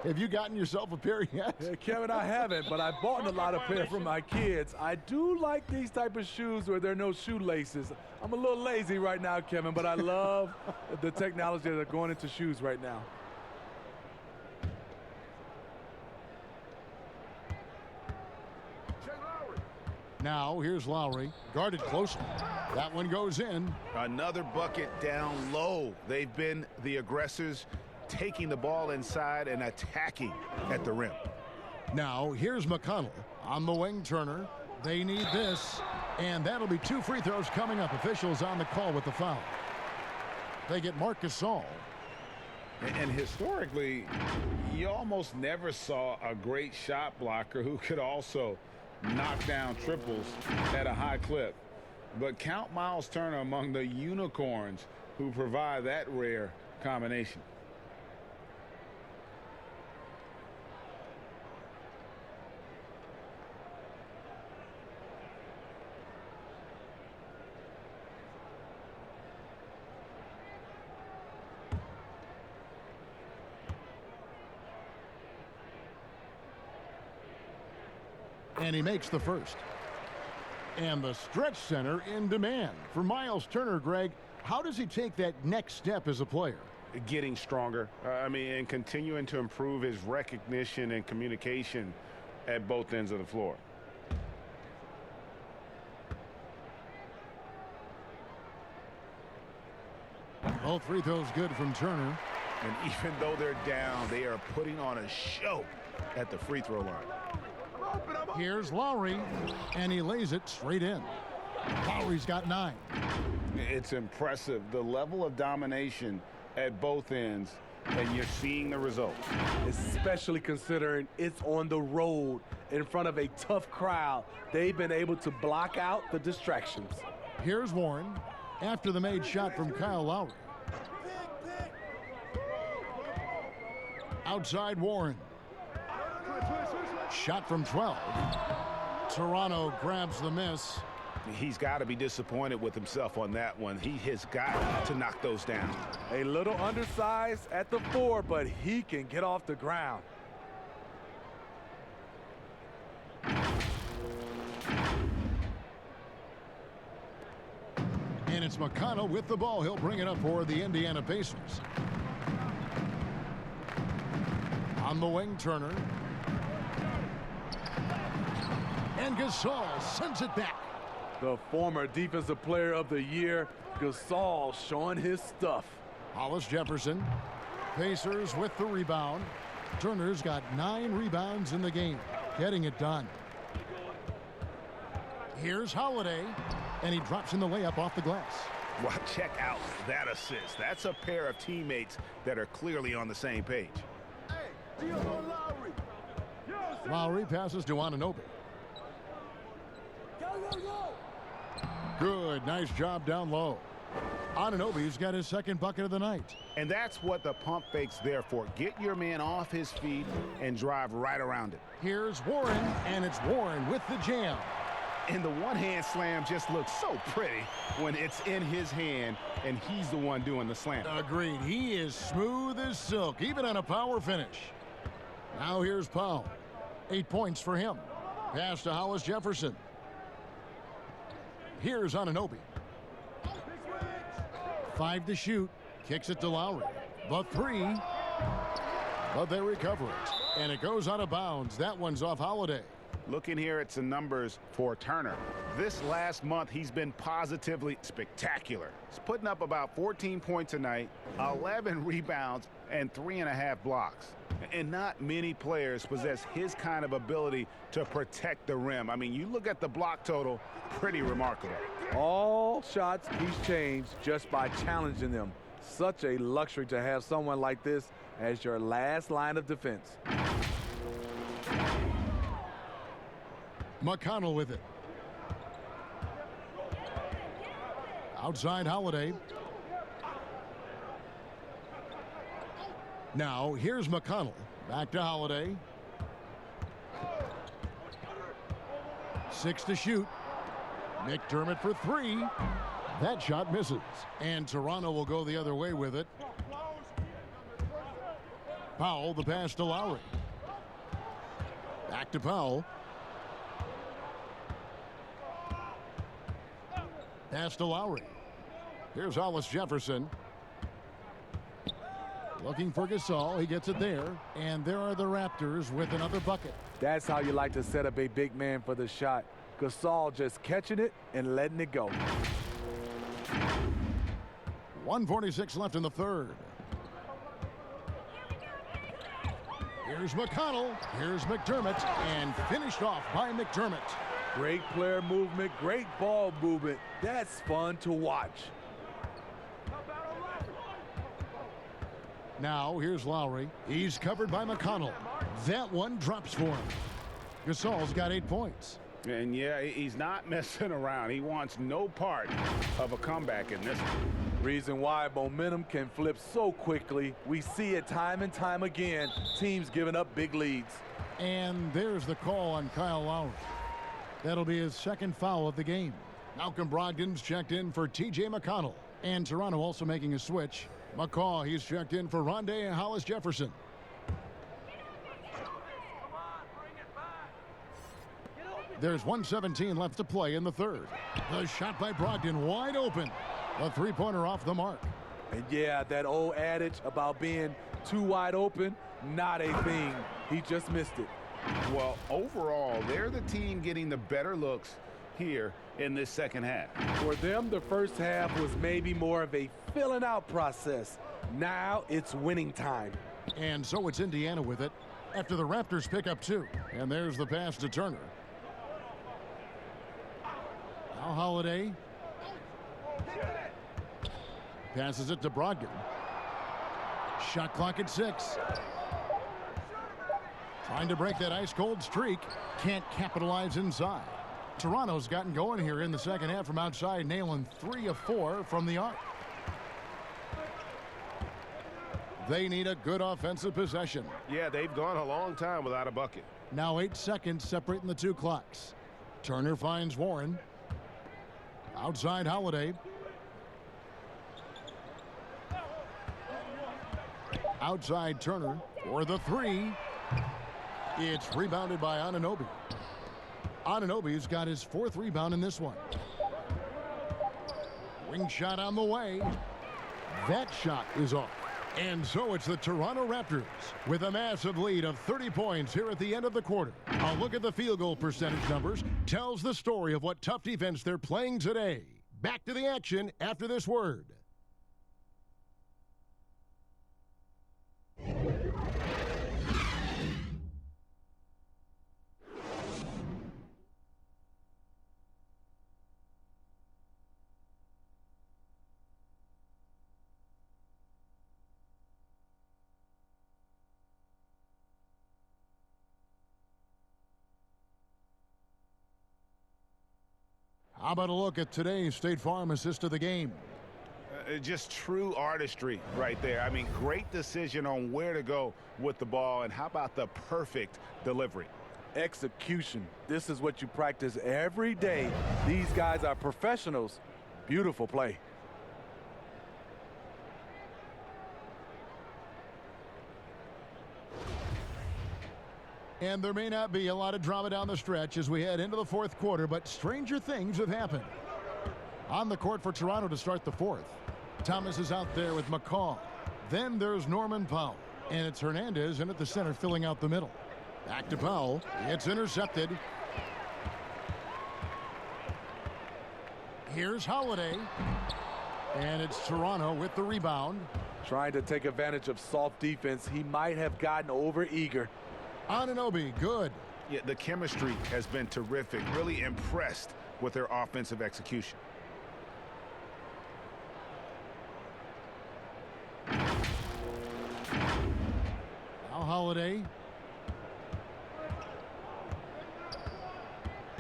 Have you gotten yourself a pair yet? Yeah, Kevin, I haven't, but I bought a lot of pair for my kids. I do like these type of shoes where there are no shoelaces. I'm a little lazy right now, Kevin, but I love the technology that are going into shoes right now. Now, here's Lowry, guarded closely. That one goes in. Another bucket down low. They've been the aggressors, taking the ball inside and attacking at the rim. Now, here's McConnell on the wing. Turner. They need this, and that'll be 2 free throws coming up. Officials on the call with the foul. They get Marc Gasol. And historically, you almost never saw a great shot blocker who could also knock down triples at a high clip. But count Miles Turner among the unicorns who provide that rare combination. And he makes the first. And the stretch center in demand for Miles Turner. Greg, how does he take that next step as a player? Getting stronger, and continuing to improve his recognition and communication at both ends of the floor. Both free throws good from Turner. And even though they're down, they are putting on a show at the free throw line. Here's Lowry, and he lays it straight in. Lowry's got 9. It's impressive, the level of domination at both ends, and you're seeing the results. Especially considering it's on the road in front of a tough crowd. They've been able to block out the distractions. Here's Warren after the made shot from Kyle Lowry. Outside Warren. Shot from 12. Toronto grabs the miss. He's got to be disappointed with himself on that one. He has got to knock those down. A little undersized at the 4, but he can get off the ground. And it's McConnell with the ball. He'll bring it up for the Indiana Pacers. On the wing, Turner. And Gasol sends it back. The former Defensive Player of the Year, Gasol, showing his stuff. Hollis Jefferson. Pacers with the rebound. Turner's got 9 rebounds in the game, getting it done. Here's Holiday, and he drops in the layup off the glass. Well, check out that assist. That's a pair of teammates that are clearly on the same page. Lowry passes to Anunoby. Good, nice job down low. Anunoby's got his second bucket of the night. And that's what the pump fake's there for. Get your man off his feet and drive right around it. Here's Warren, and it's Warren with the jam. And the one-hand slam just looks so pretty when it's in his hand and he's the one doing the slam. Agreed. He is smooth as silk, even on a power finish. Now here's Powell. 8 points for him. Pass to Hollis Jefferson. Here's Anunoby. 5 to shoot. Kicks it to Lowry. The 3. But they recover it. And it goes out of bounds. That one's off Holiday. Looking here at some numbers for Turner. This last month, he's been positively spectacular. He's putting up about 14 points a night, 11 rebounds, and 3.5 blocks. And not many players possess his kind of ability to protect the rim. I mean, you look at the block total, pretty remarkable. All shots he's changed just by challenging them. Such a luxury to have someone like this as your last line of defense. McConnell with it. Outside Holiday. Now here's McConnell. Back to Holiday. 6 to shoot. McDermott for 3. That shot misses. And Toronto will go the other way with it. Powell, the pass to Lowry. Back to Powell. Pass to Lowry. Here's Hollis Jefferson. Looking for Gasol. He gets it there. And there are the Raptors with another bucket. That's how you like to set up a big man for the shot. Gasol just catching it and letting it go. 1:46 left in the third. Here's McConnell. Here's McDermott. And finished off by McDermott. Great player movement, great ball movement. That's fun to watch. Now here's Lowry. He's covered by McConnell. That one drops for him. Gasol's got 8 points. And yeah, he's not messing around. He wants no part of a comeback in this one. Reason why momentum can flip so quickly. We see it time and time again. Teams giving up big leads. And there's the call on Kyle Lowry. That'll be his second foul of the game. Malcolm Brogdon's checked in for T.J. McConnell. And Toronto also making a switch. McCaw, he's checked in for Rondé and Hollis Jefferson. There's 1:17 left to play in the third. The shot by Brogdon wide open. A three-pointer off the mark. And yeah, that old adage about being too wide open, not a thing. He just missed it. Well, overall, they're the team getting the better looks here in this second half. For them, the first half was maybe more of a filling out process. Now it's winning time. And so it's Indiana with it after the Raptors pick up 2. And there's the pass to Turner. Now Holiday passes it to Brogdon. Shot clock at 6. Trying to break that ice-cold streak. Can't capitalize inside. Toronto's gotten going here in the second half from outside, nailing 3 of 4 from the arc. They need a good offensive possession. Yeah, they've gone a long time without a bucket. Now 8 seconds separating the 2 clocks. Turner finds Warren. Outside Holiday. Outside Turner for the 3. It's rebounded by Anunoby. Anunoby's got his 4th rebound in this one. Wing shot on the way. That shot is off. And so it's the Toronto Raptors with a massive lead of 30 points here at the end of the quarter. A look at the field goal percentage numbers tells the story of what tough defense they're playing today. Back to the action after this word. How about a look at today's State Farm assist of the game? Just true artistry right there. I mean, great decision on where to go with the ball, and how about the perfect delivery? Execution. This is what you practice every day. These guys are professionals. Beautiful play. And there may not be a lot of drama down the stretch as we head into the fourth quarter, but stranger things have happened. On the court for Toronto to start the fourth. Thomas is out there with McCall. Then there's Norman Powell. And it's Hernandez in at the center filling out the middle. Back to Powell. It's intercepted. Here's Holiday. And it's Toronto with the rebound. Trying to take advantage of soft defense. He might have gotten over eager. Anunoby, good. Yeah, the chemistry has been terrific. Really impressed with their offensive execution. Now Holiday.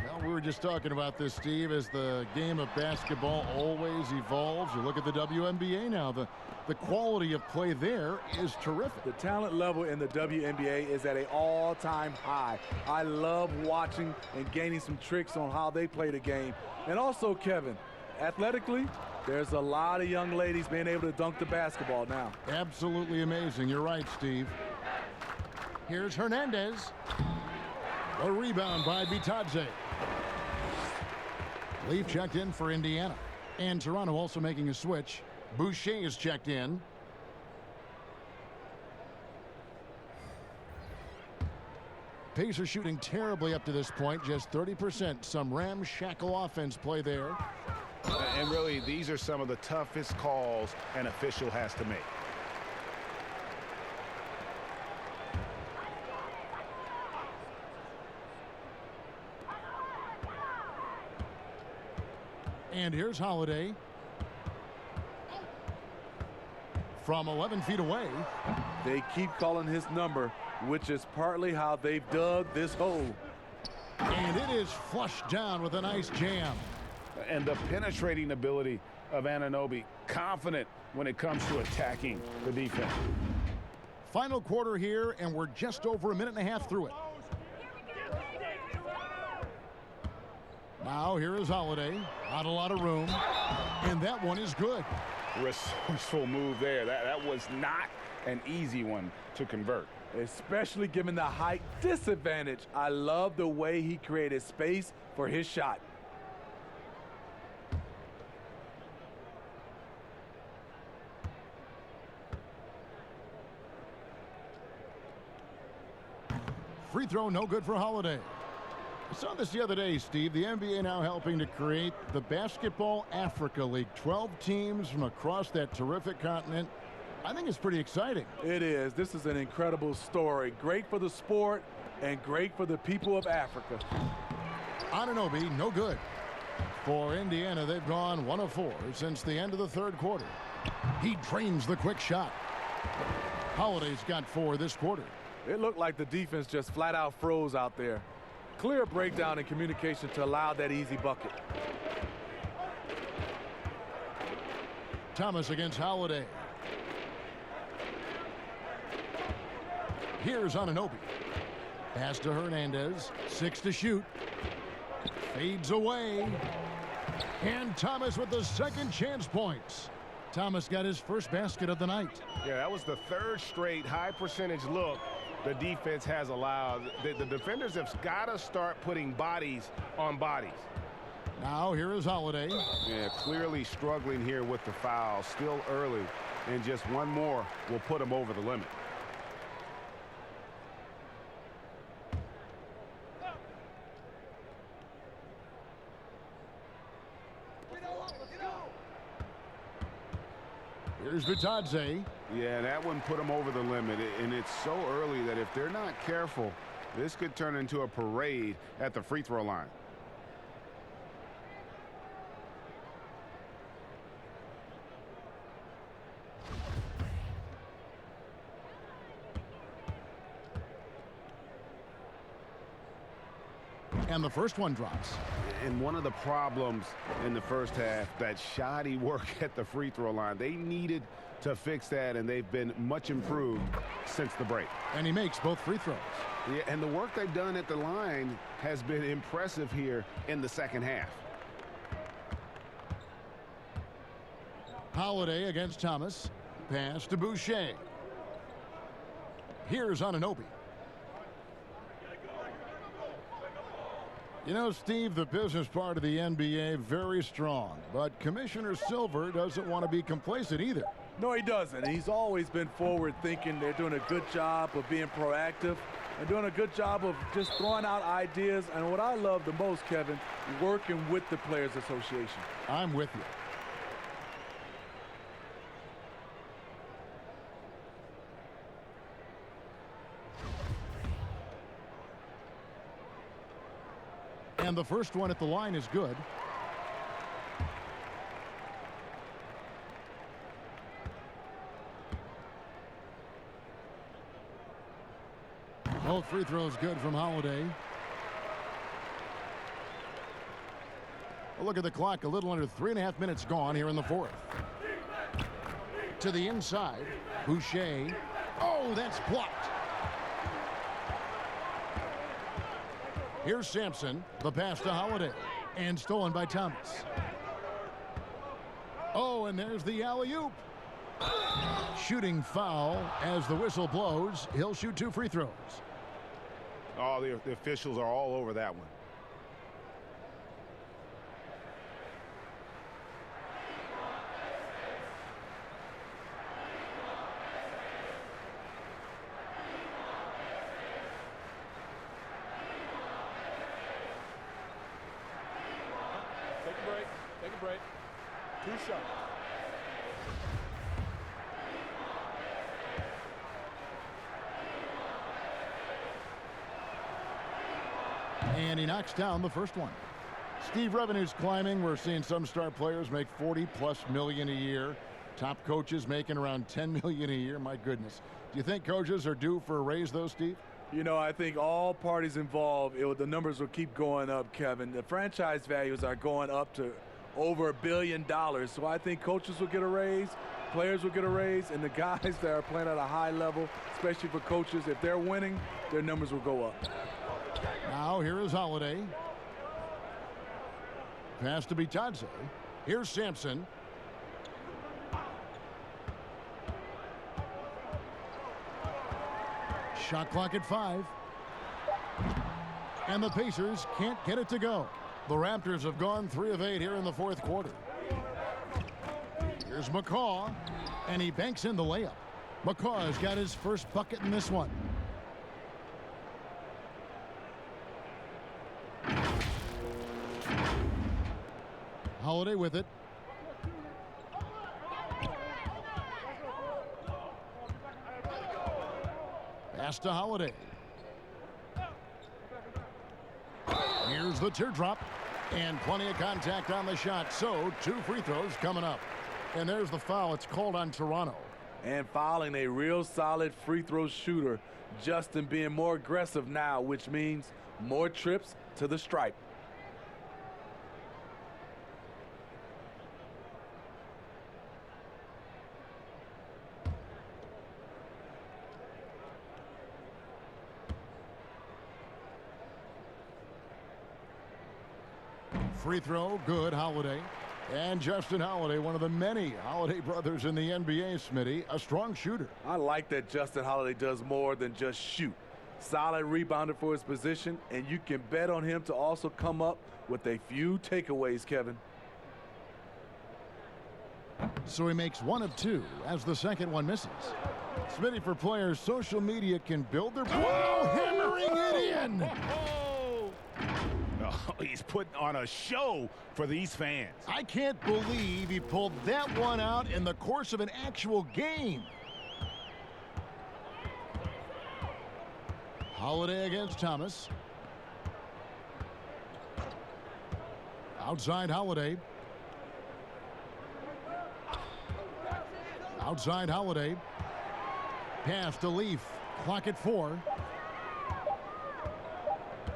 Well, we were just talking about this, Steve, as the game of basketball always evolves. You look at the WNBA now. The quality of play there is terrific. The talent level in the WNBA is at an all-time high. I love watching and gaining some tricks on how they play the game. And also, Kevin, athletically, there's a lot of young ladies being able to dunk the basketball now. Absolutely amazing. You're right, Steve. Here's Hernandez. A rebound by Bitadze. Leaf checked in for Indiana. And Toronto also making a switch. Boucher is checked in. Pacers shooting terribly up to this point, just 30%. Some ramshackle offense play there. And really, these are some of the toughest calls an official has to make. And here's Holiday. From 11 feet away. They keep calling his number, which is partly how they've dug this hole. And it is flushed down with a nice jam. And the penetrating ability of Anunoby, confident when it comes to attacking the defense. Final quarter here, and we're just over a minute and a half through it. Now here is Holiday. Not a lot of room. And that one is good. Resourceful move there. That was not an easy one to convert. Especially given the height disadvantage. I love the way he created space for his shot. Free throw no good for Holiday. I saw this the other day, Steve. The NBA now helping to create the Basketball Africa League. 12 teams from across that terrific continent. I think it's pretty exciting. It is. This is an incredible story. Great for the sport and great for the people of Africa. Anunoby, no good. For Indiana, they've gone 1 of 4 since the end of the third quarter. He drains the quick shot. Holiday's got 4 this quarter. It looked like the defense just flat out froze out there. Clear breakdown in communication to allow that easy bucket. Thomas against Holiday. Here's Anunoby. Pass to Hernandez. 6 to shoot. Fades away. And Thomas with the second chance points. Thomas got his first basket of the night. Yeah, that was the 3rd straight high percentage look the defense has allowed. The defenders have got to start putting bodies on bodies. Now here is Holiday. Yeah, clearly struggling here with the foul. Still early, and just one more will put him over the limit. Here's Bitadze. Yeah, that one put him over the limit, and it's so early that if they're not careful, this could turn into a parade at the free throw line. And the first one drops. And one of the problems in the first half, that shoddy work at the free throw line. They needed to fix that, and they've been much improved since the break. And he makes both free throws. Yeah, and the work they've done at the line has been impressive here in the second half. Holiday against Thomas. Pass to Boucher. Here's Anunoby. You know, Steve, the business part of the NBA, very strong. But Commissioner Silver doesn't want to be complacent either. No, he doesn't. He's always been forward thinking. They're doing a good job of being proactive and doing a good job of just throwing out ideas. And what I love the most, Kevin, working with the Players Association. I'm with you. And the first one at the line is good. Both free throws good from Holiday. A look at the clock, a little under 3.5 minutes gone here in the fourth. To the inside, Boucher. Oh, that's blocked. Here's Sampson, the pass to Holiday, and stolen by Thomas. Oh, and there's the alley-oop. Shooting foul as the whistle blows. He'll shoot 2 free throws. Oh, the officials are all over that one. Take a break. 2 shots. And he knocks down the first one. Steve, revenue's climbing. We're seeing some star players make $40+ million a year. Top coaches making around $10 million a year. My goodness. Do you think coaches are due for a raise, though, Steve? You know, I think all parties involved, the numbers will keep going up, Kevin. The franchise values are going up to over $1 billion. So I think coaches will get a raise, players will get a raise, and the guys that are playing at a high level, especially for coaches, if they're winning, their numbers will go up. Now here is Holiday. Pass to Bitadze. Here's Sampson. Shot clock at 5. And the Pacers can't get it to go. The Raptors have gone 3 of 8 here in the fourth quarter. Here's McCaw, and he banks in the layup. McCaw has got his first bucket in this one. Holiday with it. Pass to Holiday. Here's the teardrop. And plenty of contact on the shot. So 2 free throws coming up. And there's the foul. It's called on Toronto. And fouling a real solid free throw shooter. Justin being more aggressive now, which means more trips to the stripe. Free throw, good, Holiday. And Justin Holiday, one of the many Holiday brothers in the NBA, Smitty, a strong shooter. I like that Justin Holiday does more than just shoot. Solid rebounder for his position, and you can bet on him to also come up with a few takeaways, Kevin. So he makes 1 of 2 as the second one misses. Smitty, for players, social media can build their... Whoa, hammering it in! Oh, he's putting on a show for these fans. I can't believe he pulled that one out in the course of an actual game. Holiday against Thomas. Outside Holiday. Outside Holiday. Pass to Leaf. Clock at 4.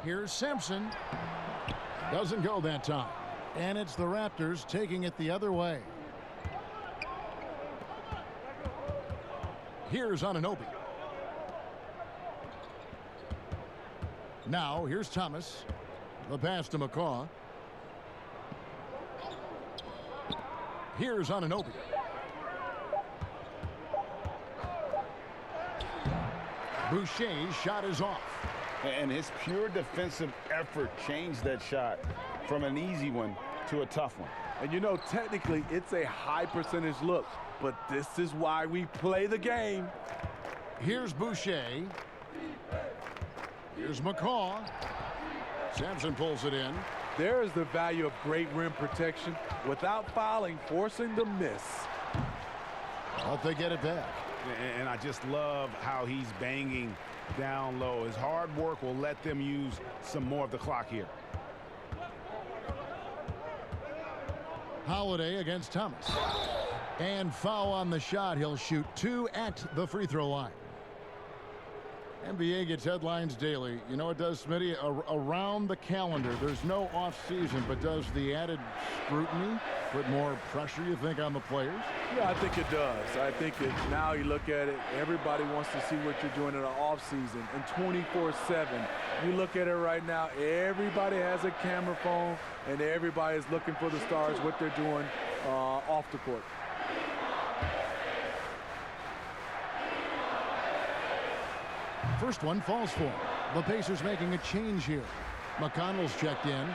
Here's Simpson. Doesn't go that time. And it's the Raptors taking it the other way. Here's Anunoby. Now, here's Thomas. The pass to McCaw. Here's Anunoby. Boucher's shot is off. And his pure defensive effort changed that shot from an easy one to a tough one. And you know, technically, it's a high percentage look, but this is why we play the game. Here's Boucher. Here's McCaw. Sampson pulls it in. There is the value of great rim protection without fouling, forcing the miss. But they get it back. And I just love how he's banging down low. His hard work will let them use some more of the clock here. Holiday against Thomas. And foul on the shot. He'll shoot 2 at the free throw line. NBA gets headlines daily. You know what it does, Smitty? Around the calendar, there's no off season, but does the added scrutiny put more pressure, you think, on the players? Yeah, I think it does. I think now you look at it, everybody wants to see what you're doing in the off season. And 24/7, you look at it right now, everybody has a camera phone, and everybody is looking for the stars, what they're doing off the court. First one falls for him. The Pacers making a change here. McConnell's checked in.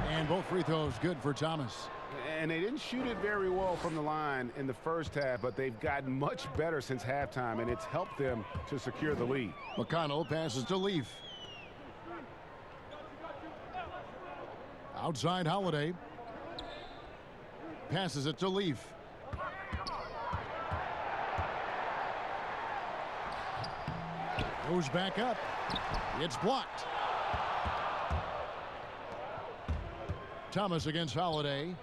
And both free throws good for Thomas. And they didn't shoot it very well from the line in the first half, but they've gotten much better since halftime, and it's helped them to secure the lead. McConnell passes to Leaf. Outside Holiday. Passes it to Leaf. Goes back up. It's blocked. Thomas against Holiday.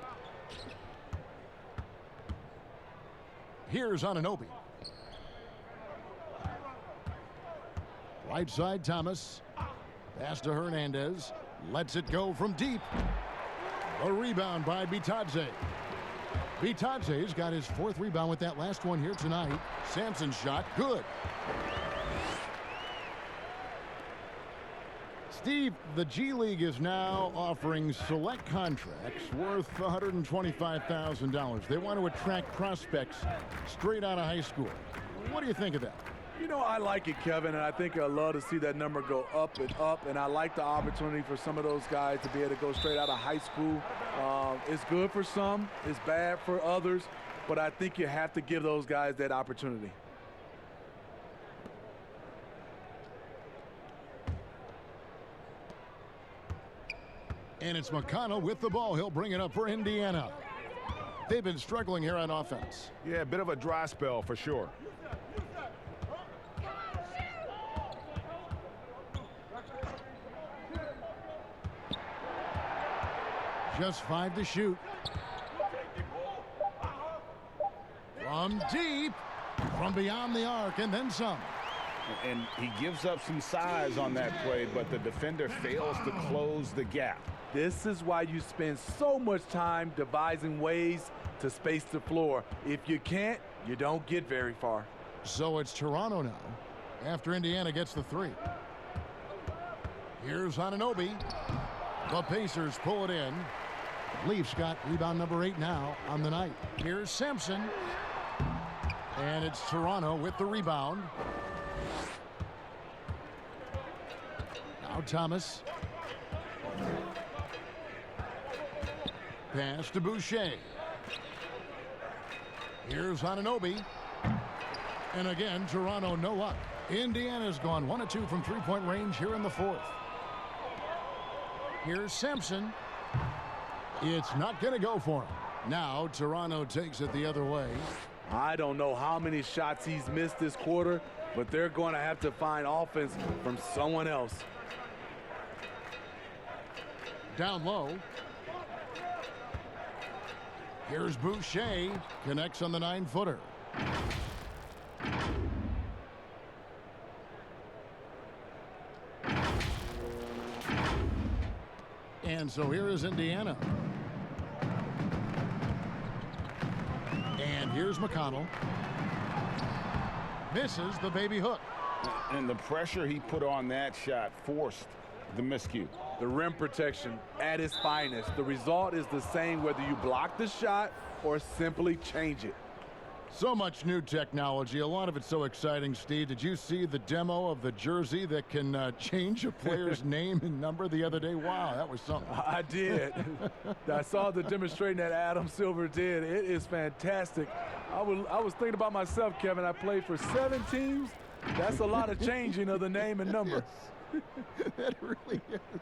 Here's Anunoby. Right side Thomas. Pass to Hernandez. Lets it go from deep. A rebound by Bitadze. Bitadze's got his 4th rebound with that last one here tonight. Sampson's shot, good. Steve, the G League is now offering select contracts worth $125,000. They want to attract prospects straight out of high school. What do you think of that? You know, I like it, Kevin, and I think I'd love to see that number go up and up, and I like the opportunity for some of those guys to be able to go straight out of high school. It's good for some, it's bad for others, but I think you have to give those guys that opportunity. And it's McConnell with the ball. He'll bring it up for Indiana. They've been struggling here on offense. Yeah, a bit of a dry spell for sure. Just 5 to shoot. From deep, from beyond the arc, and then some. And he gives up some size on that play, but the defender fails to close the gap. This is why you spend so much time devising ways to space the floor. If you can't, you don't get very far. So it's Toronto now, after Indiana gets the 3. Here's Anunoby. The Pacers pull it in. Leafs got rebound number 8 now on the night. Here's Sampson. And it's Toronto with the rebound. Now Thomas. Pass to Boucher. Here's Anunoby. And again, Toronto no luck. Indiana's gone 1 of 2 from 3-point range here in the 4th. Here's Sampson. It's not going to go for him. Now Toronto takes it the other way. I don't know how many shots he's missed this quarter, but they're going to have to find offense from someone else. Down low. Here's Boucher. Connects on the 9-footer. And so here is Indiana. And here's McConnell. Misses the baby hook. And the pressure he put on that shot forced the miscue. The rim protection at its finest. The result is the same whether you block the shot or simply change it. So much new technology. A lot of it's so exciting, Steve. Did you see the demo of the jersey that can change a player's name and number the other day? Wow, that was something. I did. I saw the demonstration that Adam Silver did. It is fantastic. I was thinking about myself, Kevin. I played for 7 teams. That's a lot of changing of the name and number. Yes. That really is.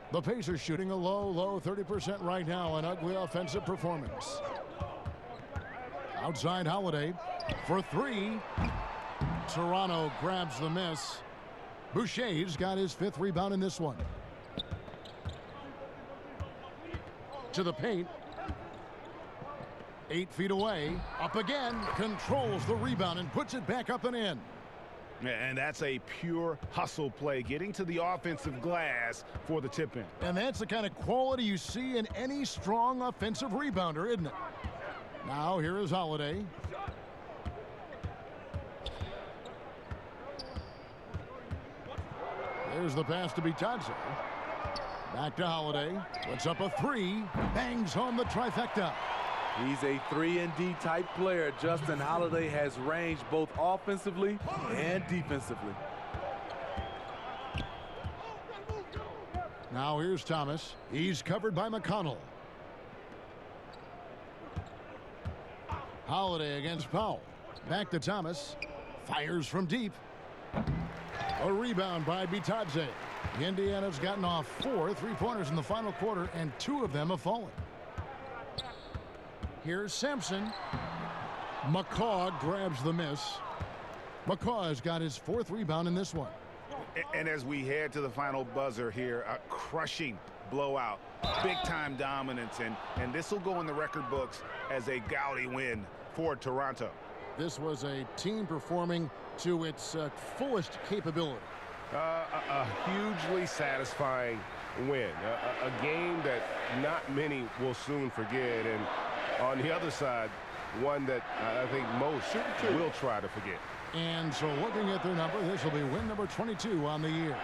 The Pacers shooting a low 30% right now. An ugly offensive performance. Outside Holiday for 3. Toronto grabs the miss. Boucher's got his 5th rebound in this one. To the paint. 8 feet away. Up again. Controls the rebound and puts it back up and in. And that's a pure hustle play, getting to the offensive glass for the tip-in. And that's the kind of quality you see in any strong offensive rebounder, isn't it? Now here is Holiday. There's the pass to Bitadze. Back to Holiday. Puts up a 3. Bangs home the trifecta. He's a 3-and-D type player. Justin Holiday has range both offensively and defensively. Now here's Thomas. He's covered by McConnell. Holiday against Powell. Back to Thomas. Fires from deep. A rebound by Bitadze. Indiana's gotten off 4 3-pointers in the final quarter, and 2 of them have fallen. Here's Sampson. McCaw grabs the miss. McCaw has got his 4th rebound in this one. And as we head to the final buzzer here, a crushing blowout, big-time dominance, and this will go in the record books as a gaudy win for Toronto. This was a team performing to its fullest capability. A hugely satisfying win, a game that not many will soon forget, and on the other side, one that I think most will try to forget. And so looking at their number, this will be win number 22 on the year.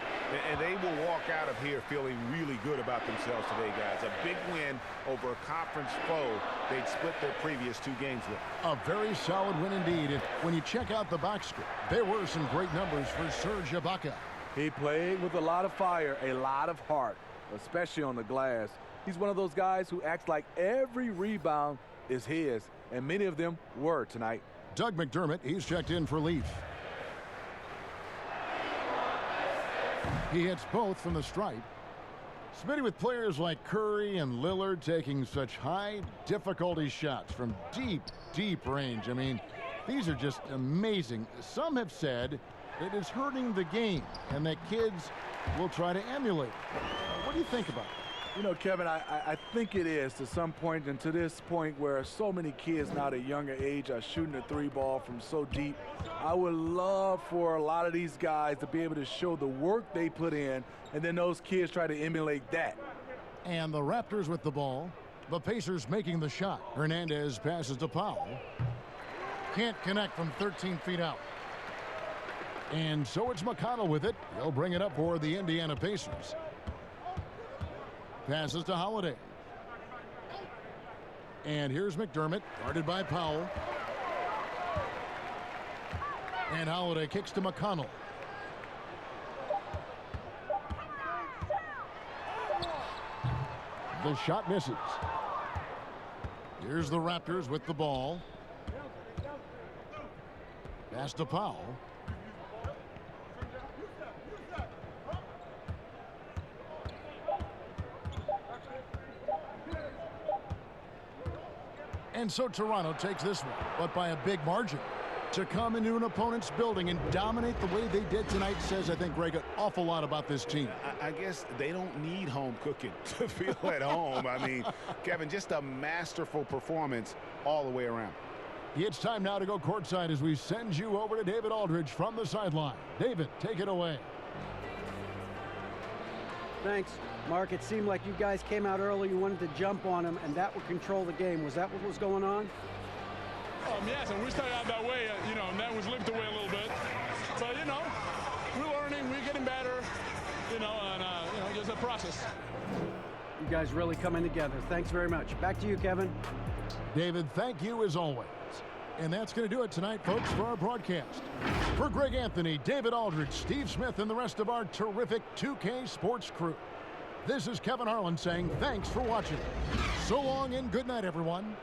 And they will walk out of here feeling really good about themselves today, guys. A big win over a conference foe they'd split their previous 2 games with. A very solid win indeed. And when you check out the box score, there were some great numbers for Serge Ibaka. He played with a lot of fire, a lot of heart, especially on the glass. He's one of those guys who acts like every rebound is his, and many of them were tonight. Doug McDermott, he's checked in for Leaf. He hits both from the stripe. Smitty, with players like Curry and Lillard taking such high difficulty shots from deep range. I mean, these are just amazing. Some have said it is hurting the game and that kids will try to emulate. What do you think about that? You know, Kevin, I think it is to some point, and to this point where so many kids now at a younger age are shooting the 3 ball from so deep. I would love for a lot of these guys to be able to show the work they put in, and then those kids try to emulate that. And the Raptors with the ball. The Pacers making the shot. Hernandez passes to Powell. Can't connect from 13 feet out. And so it's McConnell with it. He'll bring it up for the Indiana Pacers. Passes to Holiday. And here's McDermott, guarded by Powell. And Holiday kicks to McConnell. The shot misses. Here's the Raptors with the ball. Pass to Powell. And so Toronto takes this one, but by a big margin. To come into an opponent's building and dominate the way they did tonight says, I think, Greg, an awful lot about this team. I guess they don't need home cooking to feel at home. I mean, Kevin, just a masterful performance all the way around. It's time now to go courtside as we send you over to David Aldridge from the sideline. David, take it away. Thanks, Mark. It seemed like you guys came out early. You wanted to jump on him, and that would control the game. Was that what was going on? Yes, and we started out that way, and that was slipped away a little bit. But, we're learning, we're getting better, and, just a process. You guys really coming together. Thanks very much. Back to you, Kevin. David, thank you as always. And that's going to do it tonight, folks, for our broadcast. For Greg Anthony, David Aldridge, Steve Smith, and the rest of our terrific 2K Sports crew, this is Kevin Harlan saying thanks for watching. So long and good night, everyone.